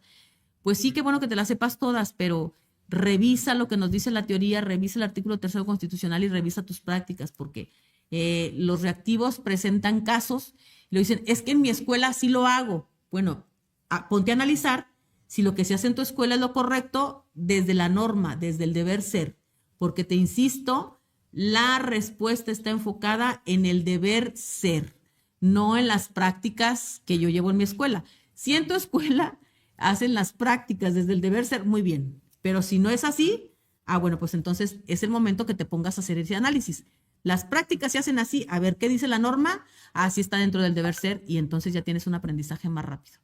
Pues sí, qué bueno que te las sepas todas, pero revisa lo que nos dice la teoría, revisa el artículo 3º constitucional y revisa tus prácticas, porque los reactivos presentan casos y lo dicen, es que en mi escuela sí lo hago. Bueno, ponte a analizar si lo que se hace en tu escuela es lo correcto desde la norma, desde el deber ser, porque te insisto, la respuesta está enfocada en el deber ser, no en las prácticas que yo llevo en mi escuela. Si en tu escuela hacen las prácticas desde el deber ser, muy bien, pero si no es así, bueno, pues entonces es el momento que te pongas a hacer ese análisis. Las prácticas se hacen así, a ver qué dice la norma, así está dentro del deber ser y entonces ya tienes un aprendizaje más rápido.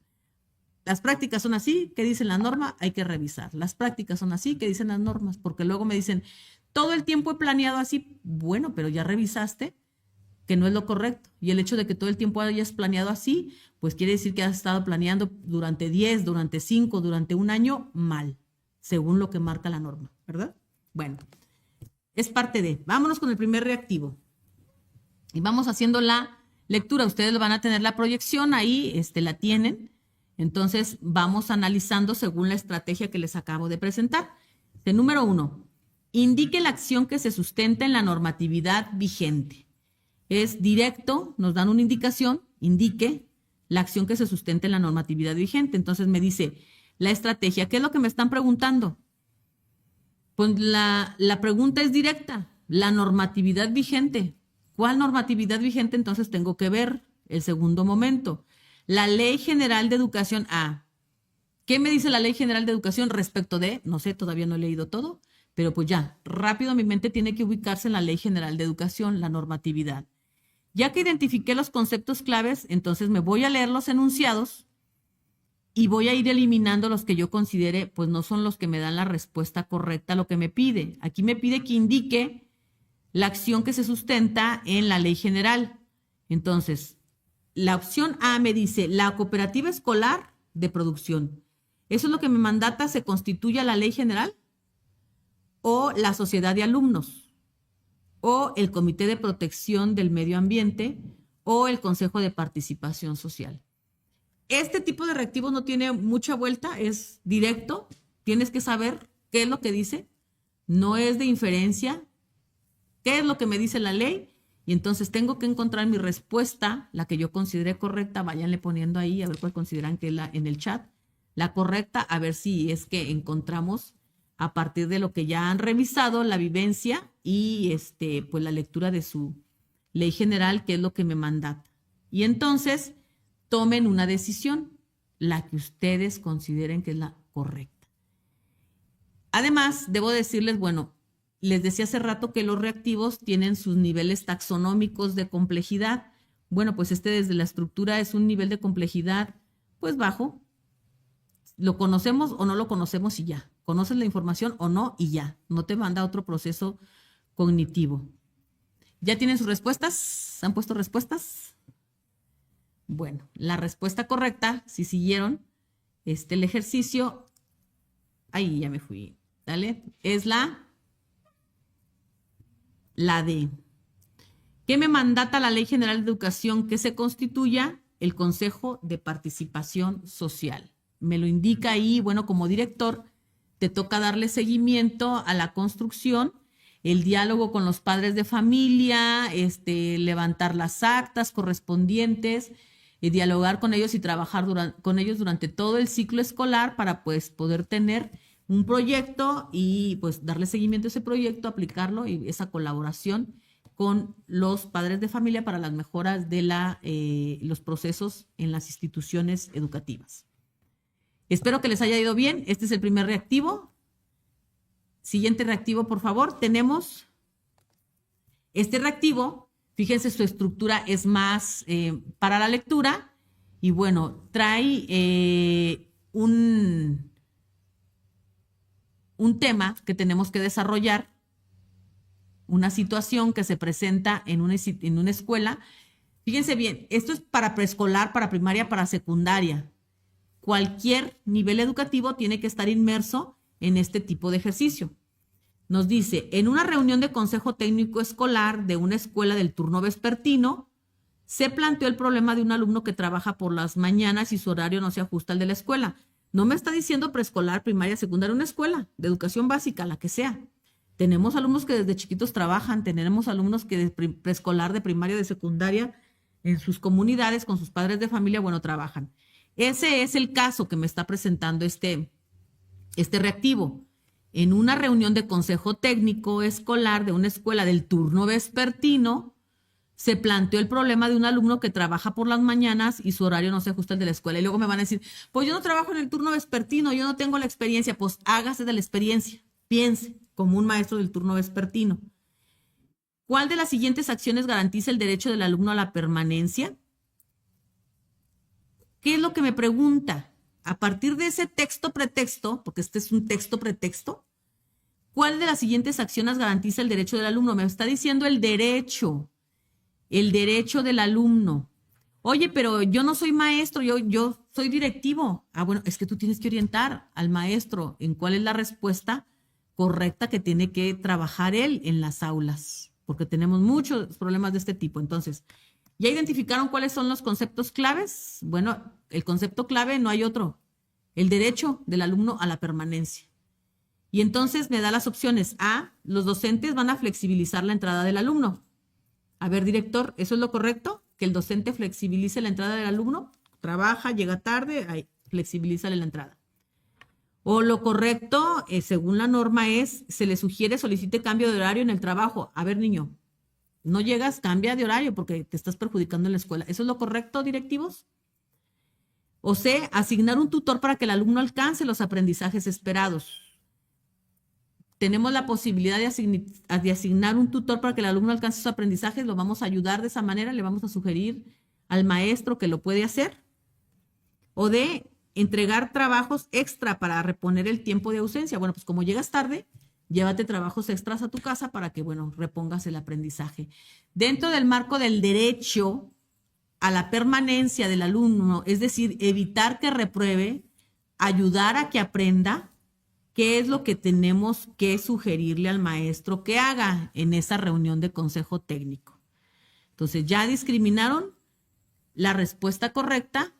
Las prácticas son así, ¿qué dice la norma? Hay que revisar. Las prácticas son así, ¿qué dicen las normas? Porque luego me dicen, todo el tiempo he planeado así. Bueno, pero ya revisaste que no es lo correcto. Y el hecho de que todo el tiempo hayas planeado así, pues quiere decir que has estado planeando durante 10, durante 5, durante un año mal, según lo que marca la norma, ¿verdad? Bueno, es parte de. Vámonos con el primer reactivo. Y vamos haciendo la lectura. Ustedes van a tener la proyección ahí, la tienen. Entonces, vamos analizando según la estrategia que les acabo de presentar. Número 1, indique la acción que se sustenta en la normatividad vigente. Es directo, nos dan una indicación, indique la acción que se sustenta en la normatividad vigente. Entonces me dice la estrategia. ¿Qué es lo que me están preguntando? Pues la pregunta es directa, la normatividad vigente. ¿Cuál normatividad vigente? Entonces tengo que ver el segundo momento. La Ley General de Educación. ¿Qué me dice la Ley General de Educación respecto de? No sé, todavía no he leído todo, pero pues ya, rápido mi mente tiene que ubicarse en la Ley General de Educación, la normatividad. Ya que identifiqué los conceptos claves, entonces me voy a leer los enunciados y voy a ir eliminando los que yo considere, pues no son los que me dan la respuesta correcta a lo que me pide. Aquí me pide que indique la acción que se sustenta en la Ley General. Entonces, la opción A me dice la cooperativa escolar de producción. ¿Eso es lo que me mandata? ¿Se constituye la ley general? ¿O la sociedad de alumnos? ¿O el comité de protección del medio ambiente? ¿O el consejo de participación social? Este tipo de reactivos no tiene mucha vuelta, es directo. Tienes que saber qué es lo que dice. No es de inferencia. ¿Qué es lo que me dice la ley? Y entonces tengo que encontrar mi respuesta, la que yo considere correcta. Váyanle poniendo ahí a ver cuál consideran que es en el chat. La correcta, a ver si es que encontramos a partir de lo que ya han revisado, la vivencia y pues la lectura de su ley general, que es lo que me mandata. Y entonces tomen una decisión, la que ustedes consideren que es la correcta. Además, debo decirles, bueno, les decía hace rato que los reactivos tienen sus niveles taxonómicos de complejidad. Bueno, pues desde la estructura es un nivel de complejidad pues bajo. Lo conocemos o no lo conocemos y ya. Conoces la información o no y ya. No te manda otro proceso cognitivo. ¿Ya tienen sus respuestas? ¿Han puesto respuestas? Bueno, la respuesta correcta, si siguieron el ejercicio, ahí ya me fui, ¿vale? Es la D. ¿Qué me mandata la Ley General de Educación? Que se constituya el Consejo de Participación Social. Me lo indica ahí, bueno, como director, te toca darle seguimiento a la construcción, el diálogo con los padres de familia, levantar las actas correspondientes, dialogar con ellos y trabajar con ellos durante todo el ciclo escolar para pues poder tener un proyecto y pues darle seguimiento a ese proyecto, aplicarlo y esa colaboración con los padres de familia para las mejoras de los procesos en las instituciones educativas. Espero que les haya ido bien. Este es el primer reactivo. Siguiente reactivo, por favor. Tenemos este reactivo. Fíjense, su estructura es más para la lectura y bueno, trae un tema que tenemos que desarrollar, una situación que se presenta en una escuela. Fíjense bien, esto es para preescolar, para primaria, para secundaria. Cualquier nivel educativo tiene que estar inmerso en este tipo de ejercicio. Nos dice, en una reunión de consejo técnico escolar de una escuela del turno vespertino, se planteó el problema de un alumno que trabaja por las mañanas y su horario no se ajusta al de la escuela. No me está diciendo preescolar, primaria, secundaria, una escuela de educación básica, la que sea. Tenemos alumnos que desde chiquitos trabajan, tenemos alumnos que de preescolar, de primaria, de secundaria, en sus comunidades, con sus padres de familia, bueno, trabajan. Ese es el caso que me está presentando este reactivo. En una reunión de consejo técnico escolar de una escuela del turno vespertino, se planteó el problema de un alumno que trabaja por las mañanas y su horario no se ajusta al de la escuela. Y luego me van a decir, pues yo no trabajo en el turno vespertino, yo no tengo la experiencia. Pues hágase de la experiencia, piense como un maestro del turno vespertino. ¿Cuál de las siguientes acciones garantiza el derecho del alumno a la permanencia? ¿Qué es lo que me pregunta? A partir de ese texto pretexto, porque este es un texto pretexto, ¿cuál de las siguientes acciones garantiza el derecho del alumno? Me está diciendo el derecho del alumno. Oye, pero yo no soy maestro, yo soy directivo. Ah, bueno, es que tú tienes que orientar al maestro en cuál es la respuesta correcta que tiene que trabajar él en las aulas, porque tenemos muchos problemas de este tipo. Entonces, ¿ya identificaron cuáles son los conceptos claves? Bueno, el concepto clave no hay otro, el derecho del alumno a la permanencia. Y entonces me da las opciones. A, los docentes van a flexibilizar la entrada del alumno. A ver, director, ¿eso es lo correcto? Que el docente flexibilice la entrada del alumno. Trabaja, llega tarde, ahí, flexibilízale la entrada. O lo correcto, según la norma, es, se le sugiere solicite cambio de horario en el trabajo. A ver, niño, no llegas, cambia de horario porque te estás perjudicando en la escuela. ¿Eso es lo correcto, directivos? O C, asignar un tutor para que el alumno alcance los aprendizajes esperados. Tenemos la posibilidad de asignar un tutor para que el alumno alcance sus aprendizajes, lo vamos a ayudar de esa manera, le vamos a sugerir al maestro que lo puede hacer. O de entregar trabajos extra para reponer el tiempo de ausencia. Bueno, pues como llegas tarde, llévate trabajos extras a tu casa para que, bueno, repongas el aprendizaje. Dentro del marco del derecho a la permanencia del alumno, es decir, evitar que repruebe, ayudar a que aprenda, ¿qué es lo que tenemos que sugerirle al maestro que haga en esa reunión de consejo técnico? Entonces, ya discriminaron la respuesta correcta.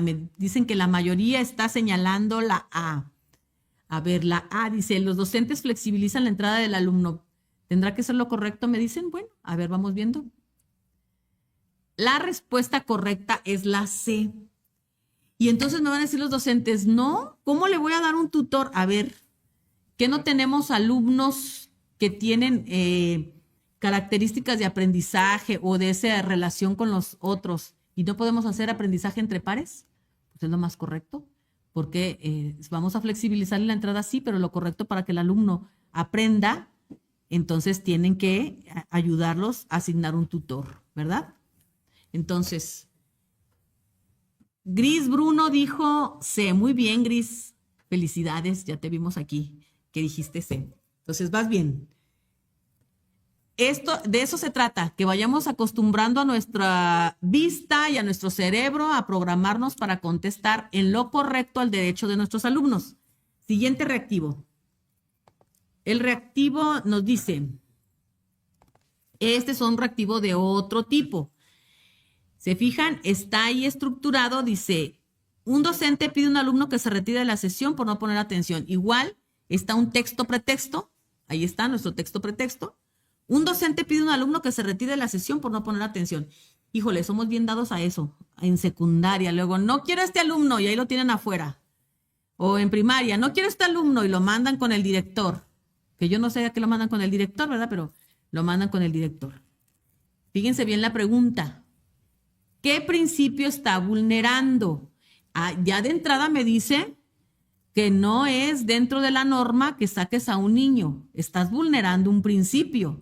Me dicen que la mayoría está señalando la A. A ver, la A dice, los docentes flexibilizan la entrada del alumno. ¿Tendrá que ser lo correcto? Me dicen, bueno, a ver, vamos viendo. La respuesta correcta es la C. Y entonces me van a decir los docentes, no, ¿cómo le voy a dar un tutor? A ver, ¿qué no tenemos alumnos que tienen características de aprendizaje o de esa relación con los otros y no podemos hacer aprendizaje entre pares, pues es lo más correcto, porque vamos a flexibilizar la entrada, sí, pero lo correcto para que el alumno aprenda, entonces tienen que ayudarlos a asignar un tutor, ¿verdad? Entonces, Gris Bruno dijo C. Muy bien, Gris. Felicidades, ya te vimos aquí, que dijiste C. Entonces, vas bien. De eso se trata, que vayamos acostumbrando a nuestra vista y a nuestro cerebro a programarnos para contestar en lo correcto al derecho de nuestros alumnos. Siguiente reactivo. El reactivo nos dice, este es un reactivo de otro tipo. ¿Se fijan? Está ahí estructurado, dice, un docente pide a un alumno que se retire de la sesión por no poner atención. Igual está un texto pretexto, ahí está nuestro texto pretexto. Un docente pide a un alumno que se retire de la sesión por no poner atención. Híjole, somos bien dados a eso, en secundaria. Luego, no quiero a este alumno y ahí lo tienen afuera. O en primaria, no quiero a este alumno y lo mandan con el director. Que yo no sé a qué lo mandan con el director, ¿verdad? Pero lo mandan con el director. Fíjense bien la pregunta. ¿Qué principio está vulnerando? Ya de entrada me dice que no es dentro de la norma que saques a un niño. Estás vulnerando un principio.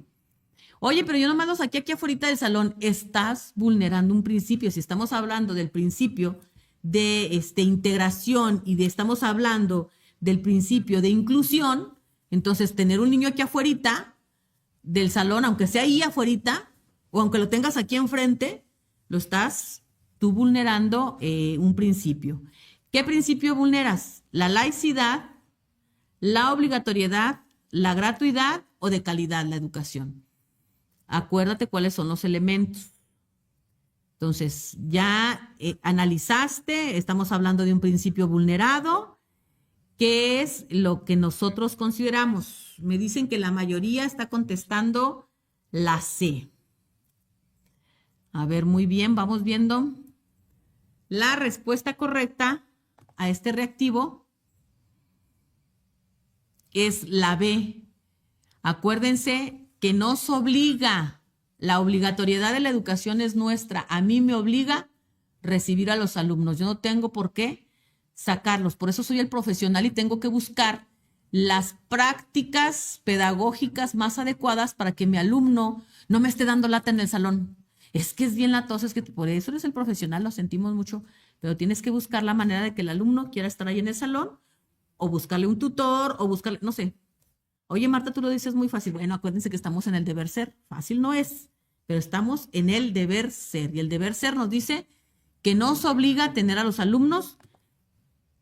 Oye, pero yo nomás lo saqué aquí afuera del salón. Estás vulnerando un principio. Si estamos hablando del principio de integración y estamos hablando del principio de inclusión, entonces tener un niño aquí afuera del salón, aunque sea ahí afuera, o aunque lo tengas aquí enfrente, lo estás tú vulnerando un principio. ¿Qué principio vulneras? ¿La laicidad, la obligatoriedad, la gratuidad o de calidad la educación? Acuérdate cuáles son los elementos. Entonces, ya analizaste, estamos hablando de un principio vulnerado. ¿Qué es lo que nosotros consideramos? Me dicen que la mayoría está contestando la C. A ver, muy bien, vamos viendo. La respuesta correcta a este reactivo es la B. Acuérdense que nos obliga, la obligatoriedad de la educación es nuestra. A mí me obliga recibir a los alumnos. Yo no tengo por qué sacarlos. Por eso soy el profesional y tengo que buscar las prácticas pedagógicas más adecuadas para que mi alumno no me esté dando lata en el salón. Es que es bien latoso, es que por eso eres el profesional, lo sentimos mucho, pero tienes que buscar la manera de que el alumno quiera estar ahí en el salón o buscarle un tutor o buscarle, no sé. Oye, Marta, tú lo dices muy fácil. Bueno, acuérdense que estamos en el deber ser. Fácil no es, pero estamos en el deber ser. Y el deber ser nos dice que nos obliga a tener a los alumnos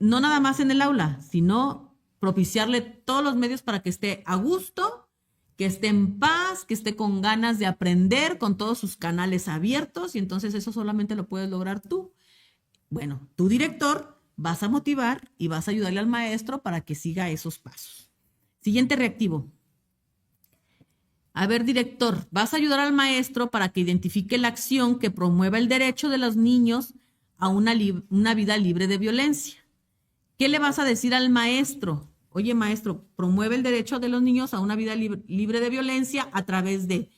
no nada más en el aula, sino propiciarle todos los medios para que esté a gusto, que esté en paz, que esté con ganas de aprender, con todos sus canales abiertos, y entonces eso solamente lo puedes lograr tú. Bueno, tu director vas a motivar y vas a ayudarle al maestro para que siga esos pasos. Siguiente reactivo. A ver, director, vas a ayudar al maestro para que identifique la acción que promueva el derecho de los niños a una vida libre de violencia. ¿Qué le vas a decir al maestro? Oye, maestro, promueve el derecho de los niños a una vida libre de violencia a través de...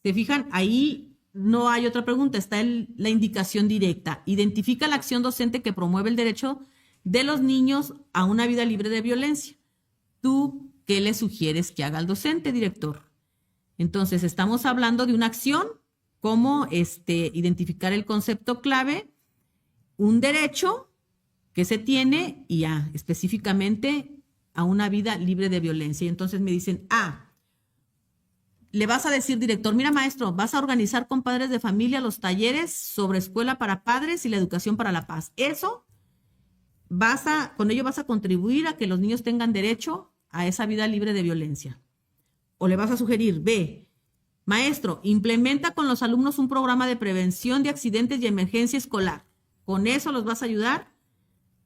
¿Se fijan? Ahí no hay otra pregunta, está la indicación directa. Identifica la acción docente que promueve el derecho de los niños a una vida libre de violencia. ¿Tú qué le sugieres que haga el docente, director? Entonces, estamos hablando de una acción, como identificar el concepto clave, un derecho que se tiene y específicamente a una vida libre de violencia. Y entonces me dicen, le vas a decir, director, mira, maestro, vas a organizar con padres de familia los talleres sobre escuela para padres y la educación para la paz. Eso con ello vas a contribuir a que los niños tengan derecho a esa vida libre de violencia. O le vas a sugerir, B, maestro, implementa con los alumnos un programa de prevención de accidentes y emergencia escolar. Con eso los vas a ayudar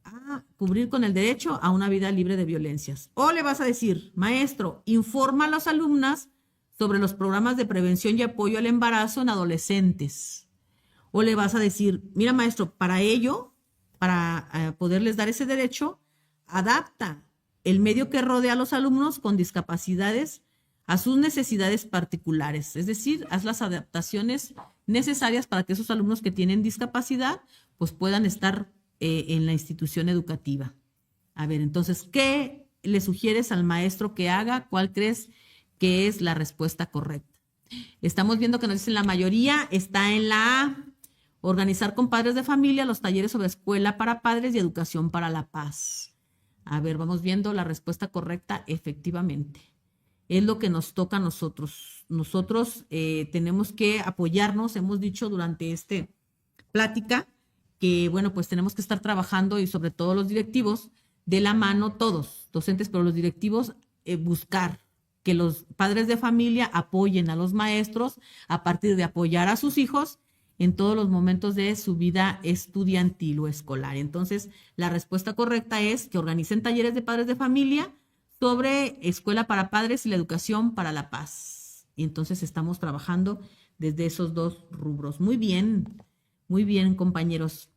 a cubrir con el derecho a una vida libre de violencias. O le vas a decir, maestro, informa a las alumnas sobre los programas de prevención y apoyo al embarazo en adolescentes. O le vas a decir, mira, maestro, para ello, para poderles dar ese derecho, adapta el medio que rodea a los alumnos con discapacidades a sus necesidades particulares, es decir, haz las adaptaciones necesarias para que esos alumnos que tienen discapacidad pues puedan estar en la institución educativa. A ver, entonces, ¿qué le sugieres al maestro que haga? ¿Cuál crees que es la respuesta correcta? Estamos viendo que nos dicen la mayoría está en la A. Organizar con padres de familia los talleres sobre escuela para padres y educación para la paz. A ver, vamos viendo la respuesta correcta, efectivamente. Es lo que nos toca a nosotros. Nosotros tenemos que apoyarnos, hemos dicho durante esta plática, que bueno, pues tenemos que estar trabajando y sobre todo los directivos, de la mano todos, docentes, pero los directivos, buscar que los padres de familia apoyen a los maestros a partir de apoyar a sus hijos en todos los momentos de su vida estudiantil o escolar. Entonces, la respuesta correcta es que organicen talleres de padres de familia sobre escuela para padres y la educación para la paz. Y entonces estamos trabajando desde esos dos rubros. Muy bien, compañeros.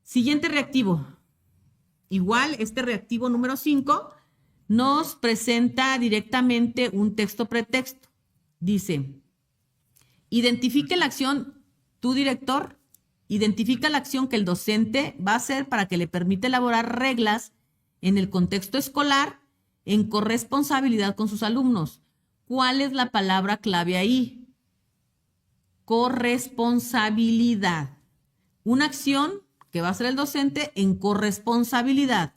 Siguiente reactivo. Igual, este reactivo número 5 nos presenta directamente un texto-pretexto. Dice, identifique la acción, tu director, identifica la acción que el docente va a hacer para que le permita elaborar reglas en el contexto escolar en corresponsabilidad con sus alumnos. ¿Cuál es la palabra clave ahí? Corresponsabilidad. Una acción que va a hacer el docente en corresponsabilidad.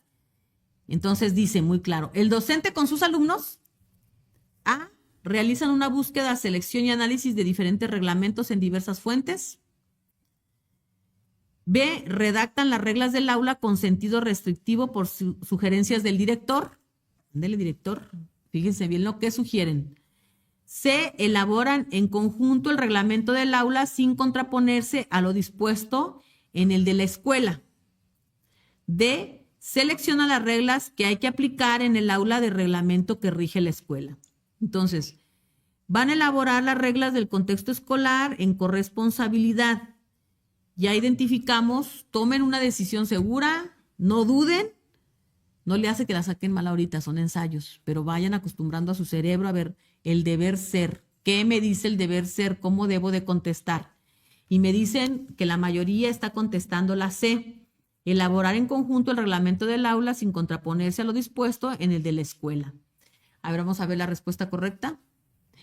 Entonces dice muy claro, el docente con sus alumnos A, realizan una búsqueda, selección y análisis de diferentes reglamentos en diversas fuentes. B, redactan las reglas del aula con sentido restrictivo por sugerencias del director. Ándele, director, fíjense bien lo que sugieren. C, elaboran en conjunto el reglamento del aula sin contraponerse a lo dispuesto en el de la escuela. D, selecciona las reglas que hay que aplicar en el aula de reglamento que rige la escuela. Entonces, van a elaborar las reglas del contexto escolar en corresponsabilidad. Ya identificamos, tomen una decisión segura, no duden, no le hace que la saquen mal ahorita, son ensayos, pero vayan acostumbrando a su cerebro a ver el deber ser. ¿Qué me dice el deber ser? ¿Cómo debo de contestar? Y me dicen que la mayoría está contestando la C, elaborar en conjunto el reglamento del aula sin contraponerse a lo dispuesto en el de la escuela. A ver, vamos a ver la respuesta correcta.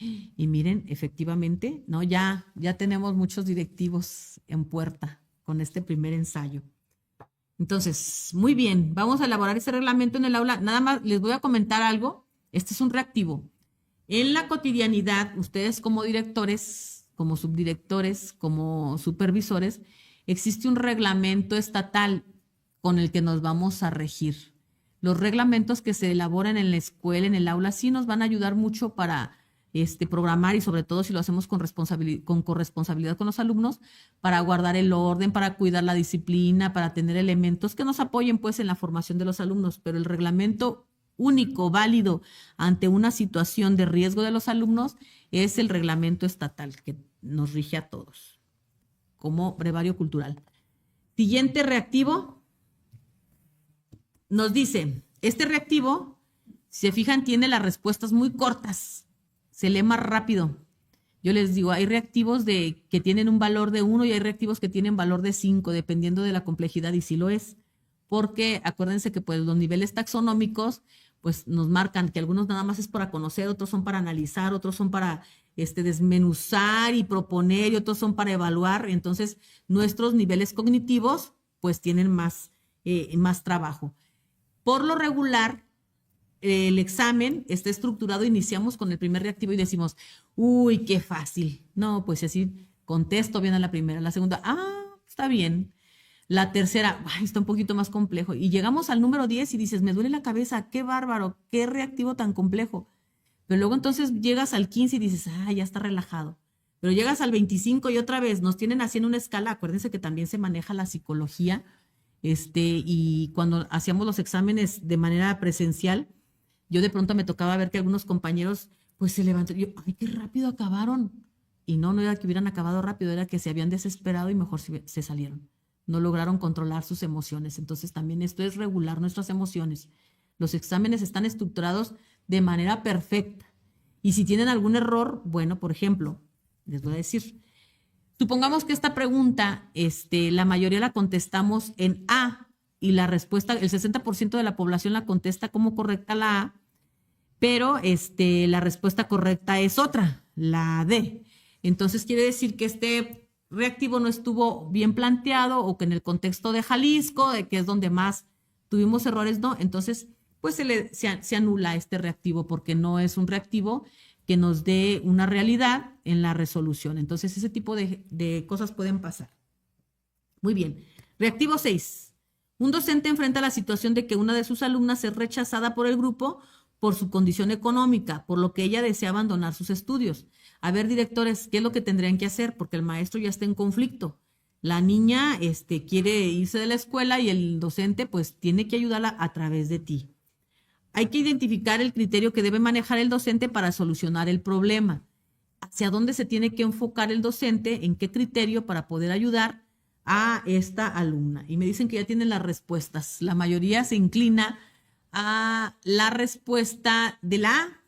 Y miren, efectivamente, ¿no? Ya tenemos muchos directivos en puerta con este primer ensayo. Entonces, muy bien, vamos a elaborar ese reglamento en el aula. Nada más les voy a comentar algo. Este es un reactivo. En la cotidianidad, ustedes como directores, como subdirectores, como supervisores, existe un reglamento estatal con el que nos vamos a regir. Los reglamentos que se elaboran en la escuela, en el aula, sí nos van a ayudar mucho para programar y sobre todo si lo hacemos con corresponsabilidad con los alumnos, para guardar el orden, para cuidar la disciplina, para tener elementos que nos apoyen pues en la formación de los alumnos. Pero el reglamento único, válido ante una situación de riesgo de los alumnos es el reglamento estatal que nos rige a todos como brevario cultural. Siguiente reactivo. Nos dice, este reactivo, si se fijan, tiene las respuestas muy cortas, se lee más rápido. Yo les digo, hay reactivos que tienen un valor de 1 y hay reactivos que tienen valor de 5, dependiendo de la complejidad, y sí lo es. Porque acuérdense que pues los niveles taxonómicos pues nos marcan que algunos nada más es para conocer, otros son para analizar, otros son para desmenuzar y proponer, y otros son para evaluar. Entonces, nuestros niveles cognitivos pues tienen más trabajo. Por lo regular, el examen está estructurado, iniciamos con el primer reactivo y decimos, uy, qué fácil. No, pues así contesto bien a la primera, la segunda, está bien. La tercera, está un poquito más complejo. Y llegamos al número 10 y dices, me duele la cabeza, qué bárbaro, qué reactivo tan complejo. Pero luego entonces llegas al 15 y dices, ya está relajado. Pero llegas al 25 y otra vez nos tienen haciendo una escala. Acuérdense que también se maneja la psicología. Y cuando hacíamos los exámenes de manera presencial, yo de pronto me tocaba ver que algunos compañeros pues se levantaron. Yo, ay, qué rápido acabaron. Y no era que hubieran acabado rápido, era que se habían desesperado y mejor se salieron. No lograron controlar sus emociones. Entonces también esto es regular nuestras emociones. Los exámenes están estructurados de manera perfecta. Y si tienen algún error, bueno, por ejemplo, les voy a decir, supongamos que esta pregunta, la mayoría la contestamos en A y la respuesta, el 60% de la población la contesta como correcta la A, pero la respuesta correcta es otra, la D. Entonces quiere decir que este reactivo no estuvo bien planteado o que en el contexto de Jalisco, de que es donde más tuvimos errores, no. Entonces, pues se anula este reactivo porque no es un reactivo que nos dé una realidad en la resolución. Entonces, ese tipo de cosas pueden pasar. Muy bien. Reactivo 6. Un docente enfrenta la situación de que una de sus alumnas es rechazada por el grupo por su condición económica, por lo que ella desea abandonar sus estudios. A ver, directores, ¿qué es lo que tendrían que hacer? Porque el maestro ya está en conflicto. La niña quiere irse de la escuela y el docente pues tiene que ayudarla a través de ti. Hay que identificar el criterio que debe manejar el docente para solucionar el problema. ¿Hacia dónde se tiene que enfocar el docente? ¿En qué criterio para poder ayudar a esta alumna? Y me dicen que ya tienen las respuestas. La mayoría se inclina a la respuesta de la A.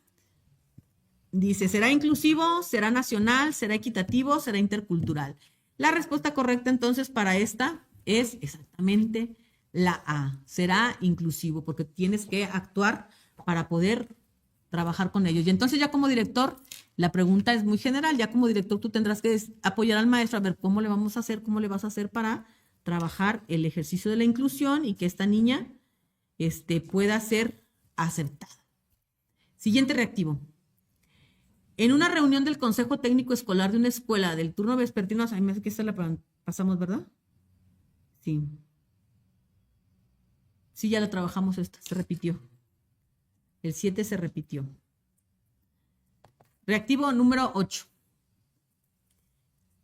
Dice, ¿será inclusivo? ¿Será nacional? ¿Será equitativo? ¿Será intercultural? La respuesta correcta entonces para esta es exactamente la A. Será inclusivo porque tienes que actuar para poder trabajar con ellos. Y entonces ya como director, la pregunta es muy general. Ya como director tú tendrás que apoyar al maestro a ver cómo le vamos a hacer, cómo le vas a hacer para trabajar el ejercicio de la inclusión y que esta niña pueda ser aceptada. Siguiente reactivo. En una reunión del Consejo Técnico Escolar de una escuela del turno vespertino, a mí me hace que esta la pasamos, ¿verdad? Sí. Sí, ya la trabajamos esta, se repitió. El 7 se repitió. Reactivo número 8.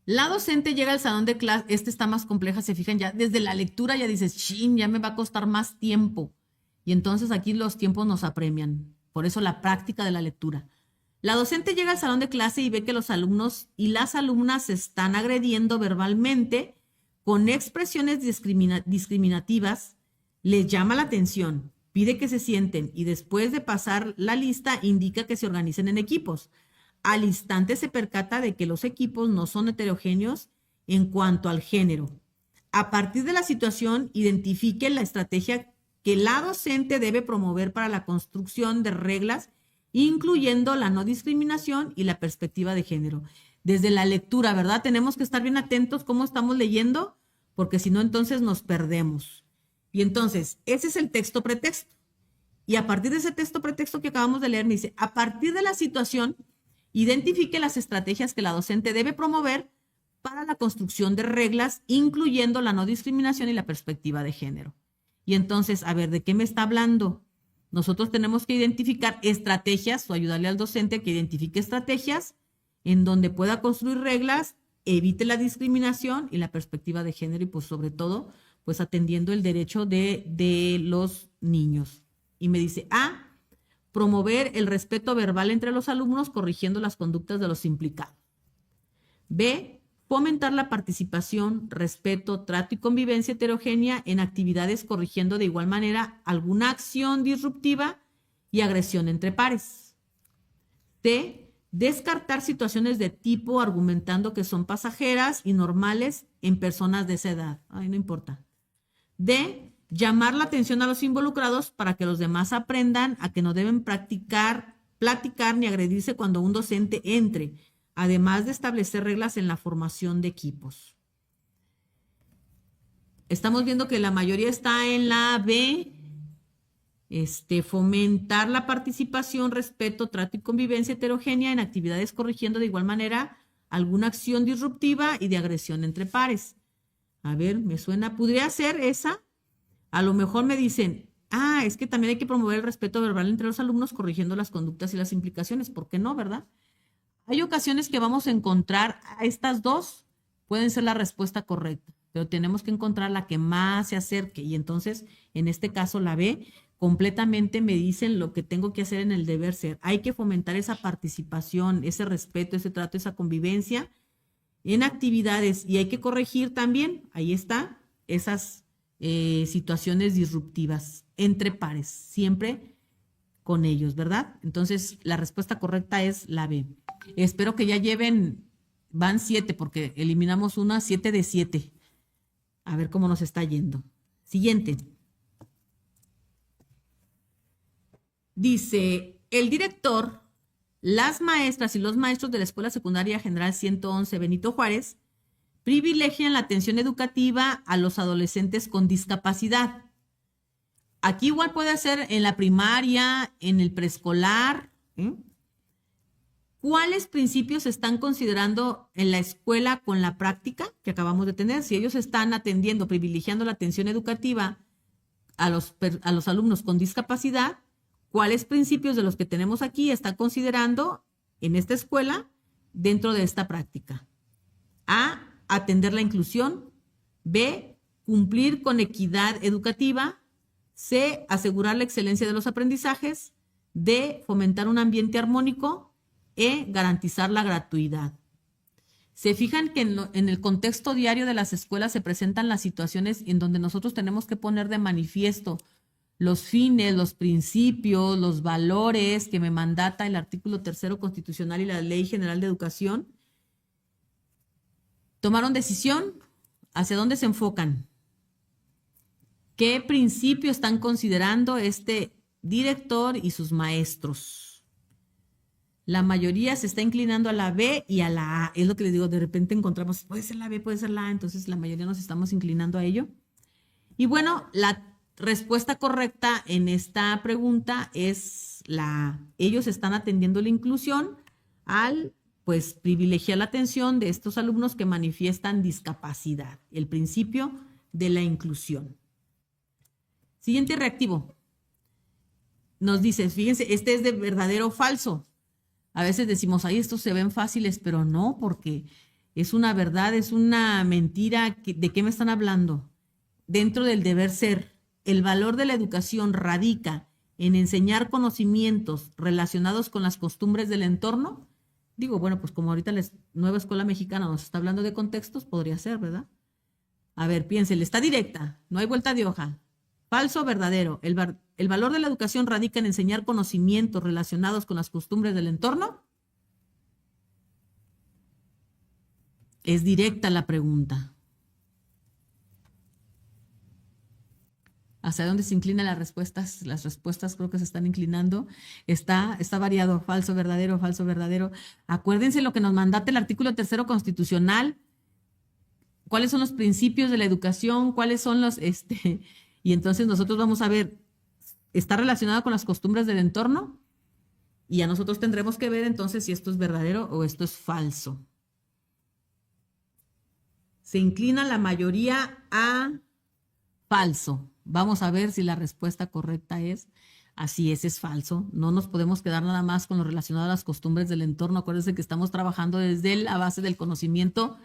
La docente llega al salón de clase, está más compleja, se fijan ya, desde la lectura ya dices, chin, ya me va a costar más tiempo. Y entonces aquí los tiempos nos apremian. Por eso la práctica de la lectura. La docente llega al salón de clase y ve que los alumnos y las alumnas se están agrediendo verbalmente con expresiones discriminativas, les llama la atención, pide que se sienten y después de pasar la lista indica que se organicen en equipos. Al instante se percata de que los equipos no son heterogéneos en cuanto al género. A partir de la situación, identifique la estrategia que la docente debe promover para la construcción de reglas incluyendo la no discriminación y la perspectiva de género. Desde la lectura, ¿verdad? Tenemos que estar bien atentos cómo estamos leyendo, porque si no, entonces nos perdemos. Y entonces, ese es el texto pretexto. Y a partir de ese texto pretexto que acabamos de leer, me dice, a partir de la situación, identifique las estrategias que la docente debe promover para la construcción de reglas, incluyendo la no discriminación y la perspectiva de género. Y entonces, a ver, ¿de qué me está hablando? Nosotros tenemos que identificar estrategias o ayudarle al docente a que identifique estrategias en donde pueda construir reglas, evite la discriminación y la perspectiva de género y pues sobre todo pues atendiendo el derecho de los niños. Y me dice, promover el respeto verbal entre los alumnos corrigiendo las conductas de los implicados. B, fomentar la participación, respeto, trato y convivencia heterogénea en actividades corrigiendo de igual manera alguna acción disruptiva y agresión entre pares. C, descartar situaciones de tipo argumentando que son pasajeras y normales en personas de esa edad. Ay, no importa. D, llamar la atención a los involucrados para que los demás aprendan a que no deben platicar ni agredirse cuando un docente entre, además de establecer reglas en la formación de equipos. Estamos viendo que la mayoría está en la B, fomentar la participación, respeto, trato y convivencia heterogénea en actividades corrigiendo de igual manera alguna acción disruptiva y de agresión entre pares. A ver, me suena, podría ser esa. A lo mejor me dicen, es que también hay que promover el respeto verbal entre los alumnos corrigiendo las conductas y las implicaciones. ¿Por qué no, verdad? Hay ocasiones que vamos a encontrar a estas dos, pueden ser la respuesta correcta, pero tenemos que encontrar la que más se acerque y entonces, en este caso, la B, completamente me dicen lo que tengo que hacer en el deber ser. Hay que fomentar esa participación, ese respeto, ese trato, esa convivencia en actividades y hay que corregir también, ahí está, esas situaciones disruptivas entre pares, siempre con ellos, ¿verdad? Entonces, la respuesta correcta es la B. Espero que ya lleven, van 7 porque eliminamos una, 7 de 7. A ver cómo nos está yendo. Siguiente. Dice, el director, las maestras y los maestros de la Escuela Secundaria General 111 Benito Juárez privilegian la atención educativa a los adolescentes con discapacidad. Aquí igual puede ser en la primaria, en el preescolar. ¿Cuáles principios se están considerando en la escuela con la práctica que acabamos de tener? Si ellos están atendiendo, privilegiando la atención educativa a los alumnos con discapacidad, ¿cuáles principios de los que tenemos aquí están considerando en esta escuela dentro de esta práctica? A, atender la inclusión. B, cumplir con equidad educativa. C, asegurar la excelencia de los aprendizajes. D, fomentar un ambiente armónico. E, garantizar la gratuidad. Se fijan que en el contexto diario de las escuelas se presentan las situaciones en donde nosotros tenemos que poner de manifiesto los fines, los principios, los valores que me mandata el artículo 3 constitucional y la Ley General de Educación. ¿Tomaron decisión? ¿Hacia dónde se enfocan? ¿Qué principio están considerando este director y sus maestros? La mayoría se está inclinando a la B y a la A. Es lo que les digo, de repente encontramos, puede ser la B, puede ser la A, entonces la mayoría nos estamos inclinando a ello. Y bueno, la respuesta correcta en esta pregunta es la A. Ellos están atendiendo la inclusión al pues privilegiar la atención de estos alumnos que manifiestan discapacidad, el principio de la inclusión. Siguiente reactivo. Nos dice, fíjense, este es de verdadero o falso. A veces decimos, ahí estos se ven fáciles, pero no, porque es una verdad, es una mentira. ¿De qué me están hablando? Dentro del deber ser, el valor de la educación radica en enseñar conocimientos relacionados con las costumbres del entorno. Digo, bueno, pues como ahorita la nueva escuela mexicana nos está hablando de contextos, podría ser, ¿verdad? A ver, piénsenle, está directa, no hay vuelta de hoja. Falso o verdadero. El valor de la educación radica en enseñar conocimientos relacionados con las costumbres del entorno. Es directa la pregunta. ¿Hacia dónde se inclinan las respuestas? Las respuestas creo que se están inclinando. Está variado, falso, verdadero, falso, verdadero. Acuérdense lo que nos mandata el artículo 3 constitucional. ¿Cuáles son los principios de la educación? ¿Cuáles son los, y entonces nosotros vamos a ver, ¿está relacionado con las costumbres del entorno? Y a nosotros tendremos que ver entonces si esto es verdadero o esto es falso. Se inclina la mayoría a falso. Vamos a ver si la respuesta correcta es así es falso. No nos podemos quedar nada más con lo relacionado a las costumbres del entorno. Acuérdense que estamos trabajando desde la base del conocimiento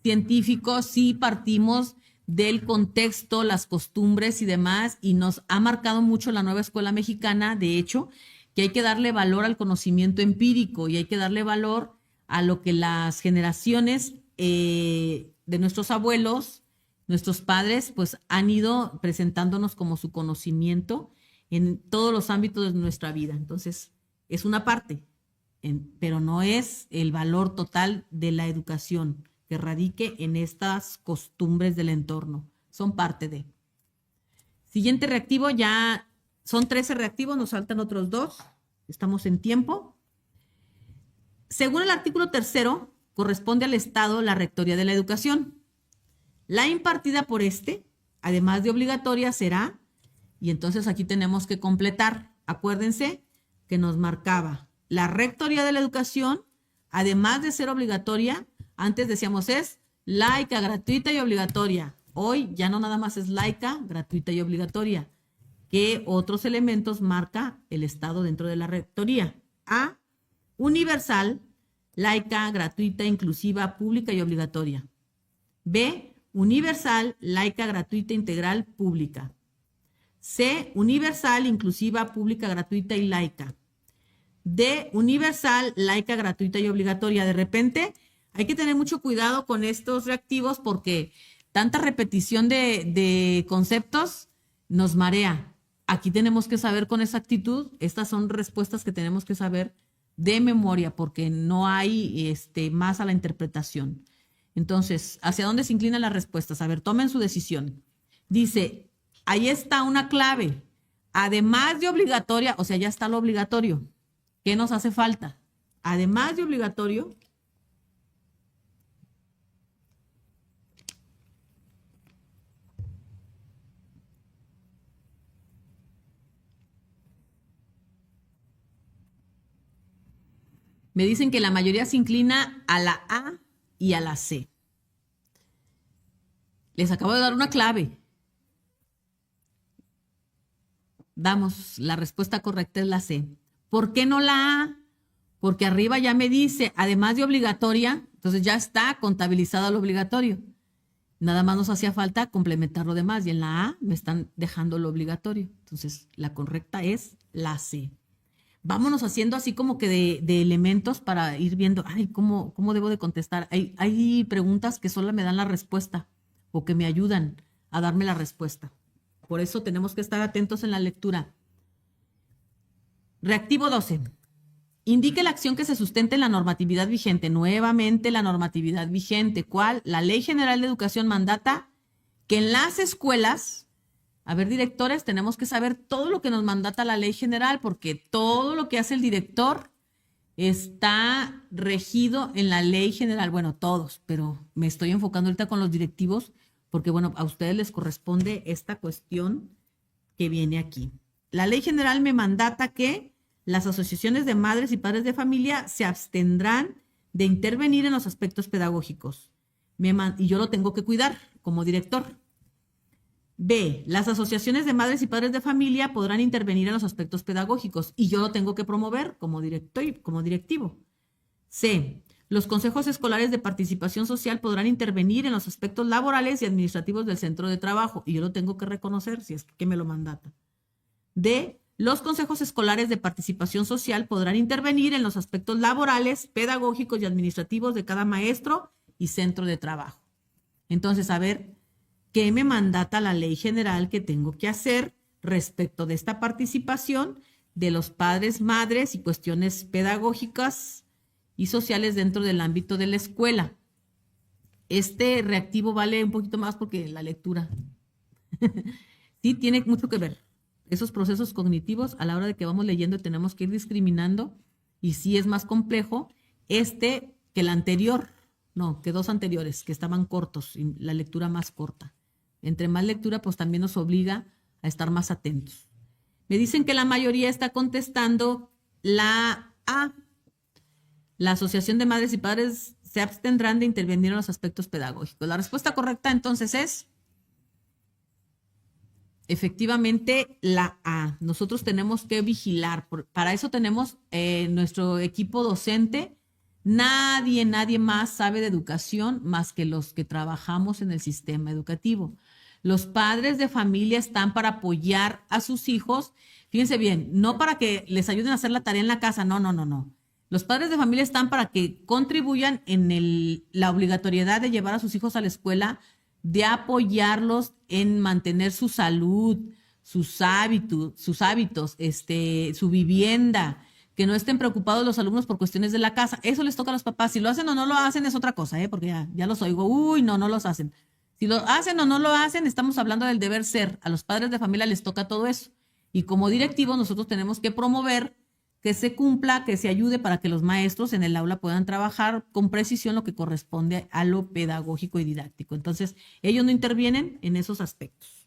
científico. Sí partimos del contexto, las costumbres y demás, y nos ha marcado mucho la nueva escuela mexicana, de hecho, que hay que darle valor al conocimiento empírico y hay que darle valor a lo que las generaciones de nuestros abuelos, nuestros padres, pues han ido presentándonos como su conocimiento en todos los ámbitos de nuestra vida. Entonces, es una parte, pero no es el valor total de la educación que radique en estas costumbres del entorno. Son parte de. Siguiente reactivo, ya son 13 reactivos, nos faltan otros 2. Estamos en tiempo. Según el artículo 3, corresponde al Estado la rectoría de la educación. La impartida por además de obligatoria, será, y entonces aquí tenemos que completar. Acuérdense que nos marcaba la rectoría de la educación, además de ser obligatoria, antes decíamos es laica, gratuita y obligatoria. Hoy ya no nada más es laica, gratuita y obligatoria. ¿Qué otros elementos marca el Estado dentro de la rectoría? A, universal, laica, gratuita, inclusiva, pública y obligatoria. B, universal, laica, gratuita, integral, pública. C, universal, inclusiva, pública, gratuita y laica. D, universal, laica, gratuita y obligatoria. De repente hay que tener mucho cuidado con estos reactivos porque tanta repetición de conceptos nos marea. Aquí tenemos que saber con exactitud, estas son respuestas que tenemos que saber de memoria porque no hay más a la interpretación. Entonces, ¿hacia dónde se inclinan las respuestas? A ver, tomen su decisión. Dice, ahí está una clave. Además de obligatoria, o sea, ya está lo obligatorio. ¿Qué nos hace falta? Además de obligatorio, me dicen que la mayoría se inclina a la A y a la C. Les acabo de dar una clave. Damos, la respuesta correcta es la C. ¿Por qué no la A? Porque arriba ya me dice, además de obligatoria, entonces ya está contabilizado lo obligatorio. Nada más nos hacía falta complementar lo demás y en la A me están dejando lo obligatorio. Entonces la correcta es la C. Vámonos haciendo así como que de elementos para ir viendo, ay, ¿cómo debo de contestar? Hay preguntas que solo me dan la respuesta o que me ayudan a darme la respuesta. Por eso tenemos que estar atentos en la lectura. Reactivo 12. Indique la acción que se sustente en la normatividad vigente. Nuevamente la normatividad vigente. ¿Cuál? La Ley General de Educación mandata que en las escuelas, a ver, directores, tenemos que saber todo lo que nos mandata la Ley General porque todo lo que hace el director está regido en la Ley General. Bueno, todos, pero me estoy enfocando ahorita con los directivos porque, bueno, a ustedes les corresponde esta cuestión que viene aquí. La Ley General me mandata que las asociaciones de madres y padres de familia se abstendrán de intervenir en los aspectos pedagógicos. Y yo lo tengo que cuidar como director. B, las asociaciones de madres y padres de familia podrán intervenir en los aspectos pedagógicos y yo lo tengo que promover como directivo. C, los consejos escolares de participación social podrán intervenir en los aspectos laborales y administrativos del centro de trabajo y yo lo tengo que reconocer si es que me lo mandata. D, los consejos escolares de participación social podrán intervenir en los aspectos laborales, pedagógicos y administrativos de cada maestro y centro de trabajo. Entonces, a ver, ¿qué me mandata la Ley General que tengo que hacer respecto de esta participación de los padres, madres y cuestiones pedagógicas y sociales dentro del ámbito de la escuela? Este reactivo vale un poquito más porque la lectura sí tiene mucho que ver. Esos procesos cognitivos a la hora de que vamos leyendo tenemos que ir discriminando y sí es más complejo que el anterior, no, que dos anteriores que estaban cortos y la lectura más corta. Entre más lectura pues también nos obliga a estar más atentos. Me dicen que la mayoría está contestando la A. La Asociación de Madres y Padres se abstendrán de intervenir en los aspectos pedagógicos. La respuesta correcta entonces es efectivamente la A. Nosotros tenemos que vigilar. Para eso tenemos nuestro equipo docente. Nadie más sabe de educación más que los que trabajamos en el sistema educativo. Los padres de familia están para apoyar a sus hijos. Fíjense bien, no para que les ayuden a hacer la tarea en la casa. No. Los padres de familia están para que contribuyan en la obligatoriedad de llevar a sus hijos a la escuela, de apoyarlos en mantener su salud, sus hábitos, su vivienda, que no estén preocupados los alumnos por cuestiones de la casa. Eso les toca a los papás. Si lo hacen o no lo hacen es otra cosa, porque ya los oigo. Uy, no los hacen. Si lo hacen o no lo hacen, estamos hablando del deber ser. A los padres de familia les toca todo eso. Y como directivos nosotros tenemos que promover que se cumpla, que se ayude para que los maestros en el aula puedan trabajar con precisión lo que corresponde a lo pedagógico y didáctico. Entonces, ellos no intervienen en esos aspectos.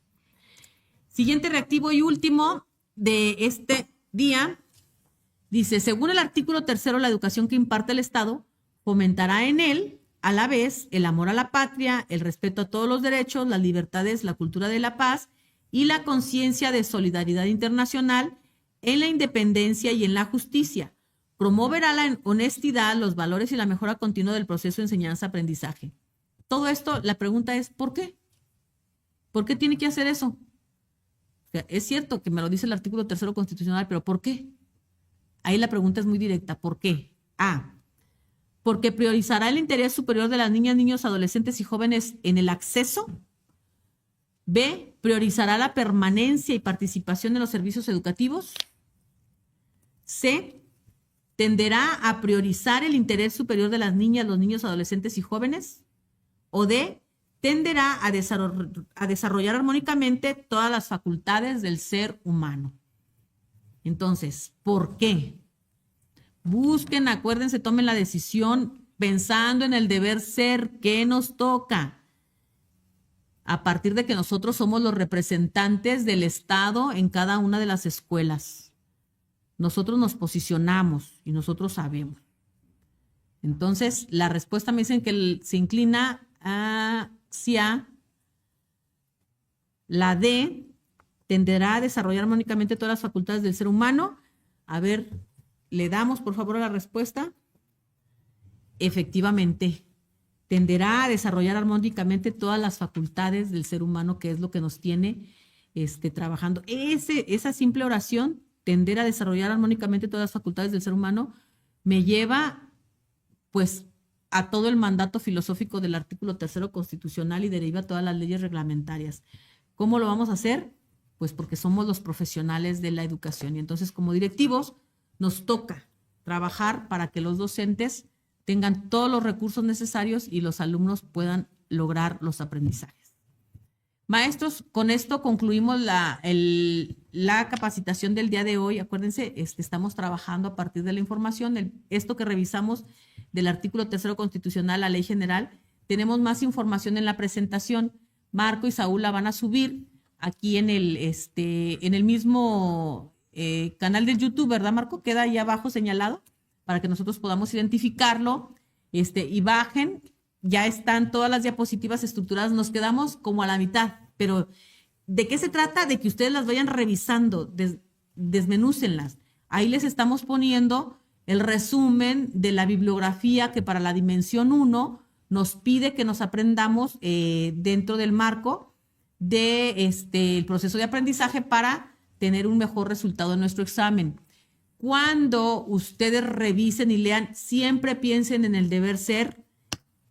Siguiente reactivo y último de este día, dice, según el artículo 3, la educación que imparte el Estado fomentará en él, a la vez, el amor a la patria, el respeto a todos los derechos, las libertades, la cultura de la paz y la conciencia de solidaridad internacional en la independencia y en la justicia. Promoverá la honestidad, los valores y la mejora continua del proceso de enseñanza-aprendizaje. Todo esto, la pregunta es, ¿por qué? ¿Por qué tiene que hacer eso? O sea, es cierto que me lo dice el artículo 3 constitucional, pero ¿por qué? Ahí la pregunta es muy directa. ¿Por qué? A, porque priorizará el interés superior de las niñas, niños, adolescentes y jóvenes en el acceso B, priorizará la permanencia y participación en los servicios educativos. C, tenderá a priorizar el interés superior de las niñas, los niños, adolescentes y jóvenes. O D, tenderá a desarrollar armónicamente todas las facultades del ser humano. Entonces, ¿por qué? Busquen, acuérdense, tomen la decisión pensando en el deber ser que nos toca. A partir de que nosotros somos los representantes del Estado en cada una de las escuelas. Nosotros nos posicionamos y nosotros sabemos. Entonces, la respuesta me dicen que se inclina hacia la D, tenderá a desarrollar armónicamente todas las facultades del ser humano. A ver, le damos por favor a la respuesta. Efectivamente, tenderá a desarrollar armónicamente todas las facultades del ser humano, que es lo que nos tiene trabajando. Esa simple oración, tender a desarrollar armónicamente todas las facultades del ser humano, me lleva pues a todo el mandato filosófico del artículo 3º constitucional y deriva todas las leyes reglamentarias. ¿Cómo lo vamos a hacer? Pues porque somos los profesionales de la educación y entonces como directivos nos toca trabajar para que los docentes tengan todos los recursos necesarios y los alumnos puedan lograr los aprendizajes. Maestros, con esto concluimos la capacitación del día de hoy. Acuérdense, estamos trabajando a partir de la información, esto que revisamos del artículo 3º constitucional, la ley general. Tenemos más información en la presentación. Marco y Saúl la van a subir aquí en el mismo canal de YouTube, ¿verdad, Marco? Queda ahí abajo señalado para que nosotros podamos identificarlo y bajen. Ya están todas las diapositivas estructuradas, nos quedamos como a la mitad, pero ¿de qué se trata? De que ustedes las vayan revisando, desmenúcenlas. Ahí les estamos poniendo el resumen de la bibliografía que para la dimensión 1 nos pide que nos aprendamos dentro del marco de el proceso de aprendizaje para tener un mejor resultado en nuestro examen. Cuando ustedes revisen y lean, siempre piensen en el deber ser.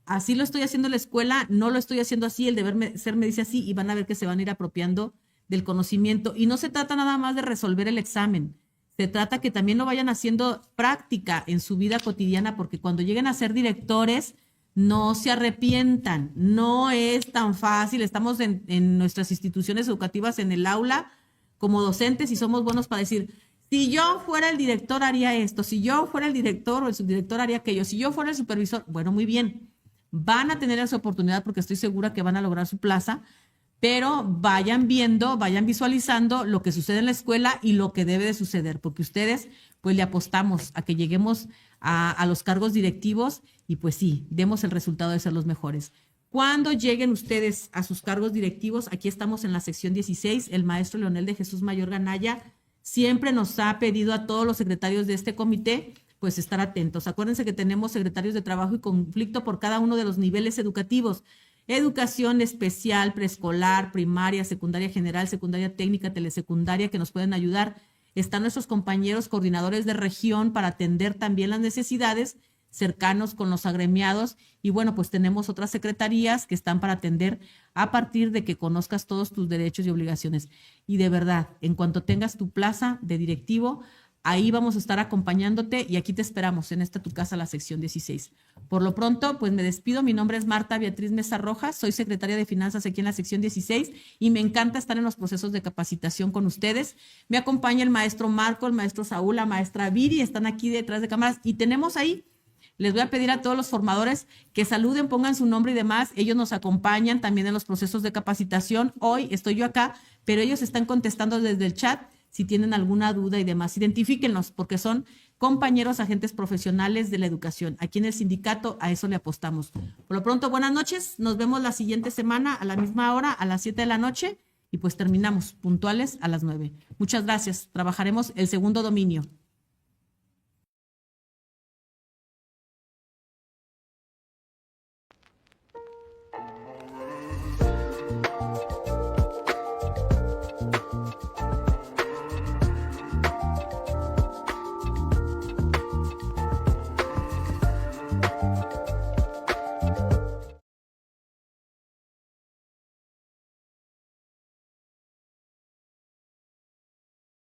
Así lo estoy haciendo en la escuela, no lo estoy haciendo así, el deber ser me dice así y van a ver que se van a ir apropiando del conocimiento. Y no se trata nada más de resolver el examen, se trata que también lo vayan haciendo práctica en su vida cotidiana, porque cuando lleguen a ser directores, no se arrepientan, no es tan fácil. Estamos en nuestras instituciones educativas, en el aula, como docentes y somos buenos para decir, si yo fuera el director haría esto, si yo fuera el director o el subdirector haría aquello, si yo fuera el supervisor, bueno, muy bien. Van a tener esa oportunidad porque estoy segura que van a lograr su plaza, pero vayan viendo, vayan visualizando lo que sucede en la escuela y lo que debe de suceder, porque ustedes pues le apostamos a que lleguemos a los cargos directivos y pues sí, demos el resultado de ser los mejores. Cuando lleguen ustedes a sus cargos directivos, aquí estamos en la sección 16, el maestro Leonel de Jesús Mayorga Naya siempre nos ha pedido a todos los secretarios de este comité pues estar atentos. Acuérdense que tenemos secretarios de trabajo y conflicto por cada uno de los niveles educativos. Educación especial, preescolar, primaria, secundaria general, secundaria técnica, telesecundaria, que nos pueden ayudar. Están nuestros compañeros coordinadores de región para atender también las necesidades cercanos con los agremiados. Y bueno, pues tenemos otras secretarías que están para atender a partir de que conozcas todos tus derechos y obligaciones. Y de verdad, en cuanto tengas tu plaza de directivo, ahí vamos a estar acompañándote y aquí te esperamos en esta tu casa, la sección 16. Por lo pronto, pues me despido. Mi nombre es Marta Beatriz Mesa Rojas, soy secretaria de Finanzas aquí en la sección 16 y me encanta estar en los procesos de capacitación con ustedes. Me acompaña el maestro Marco, el maestro Saúl, la maestra Viri, están aquí detrás de cámaras y tenemos ahí, les voy a pedir a todos los formadores que saluden, pongan su nombre y demás. Ellos nos acompañan también en los procesos de capacitación. Hoy estoy yo acá, pero ellos están contestando desde el chat. Si tienen alguna duda y demás, identifíquenlos porque son compañeros, agentes profesionales de la educación. Aquí en el sindicato a eso le apostamos. Por lo pronto, buenas noches. Nos vemos la siguiente semana a la misma hora, a las 7 de la noche y pues terminamos puntuales a las 9. Muchas gracias. Trabajaremos el segundo dominio.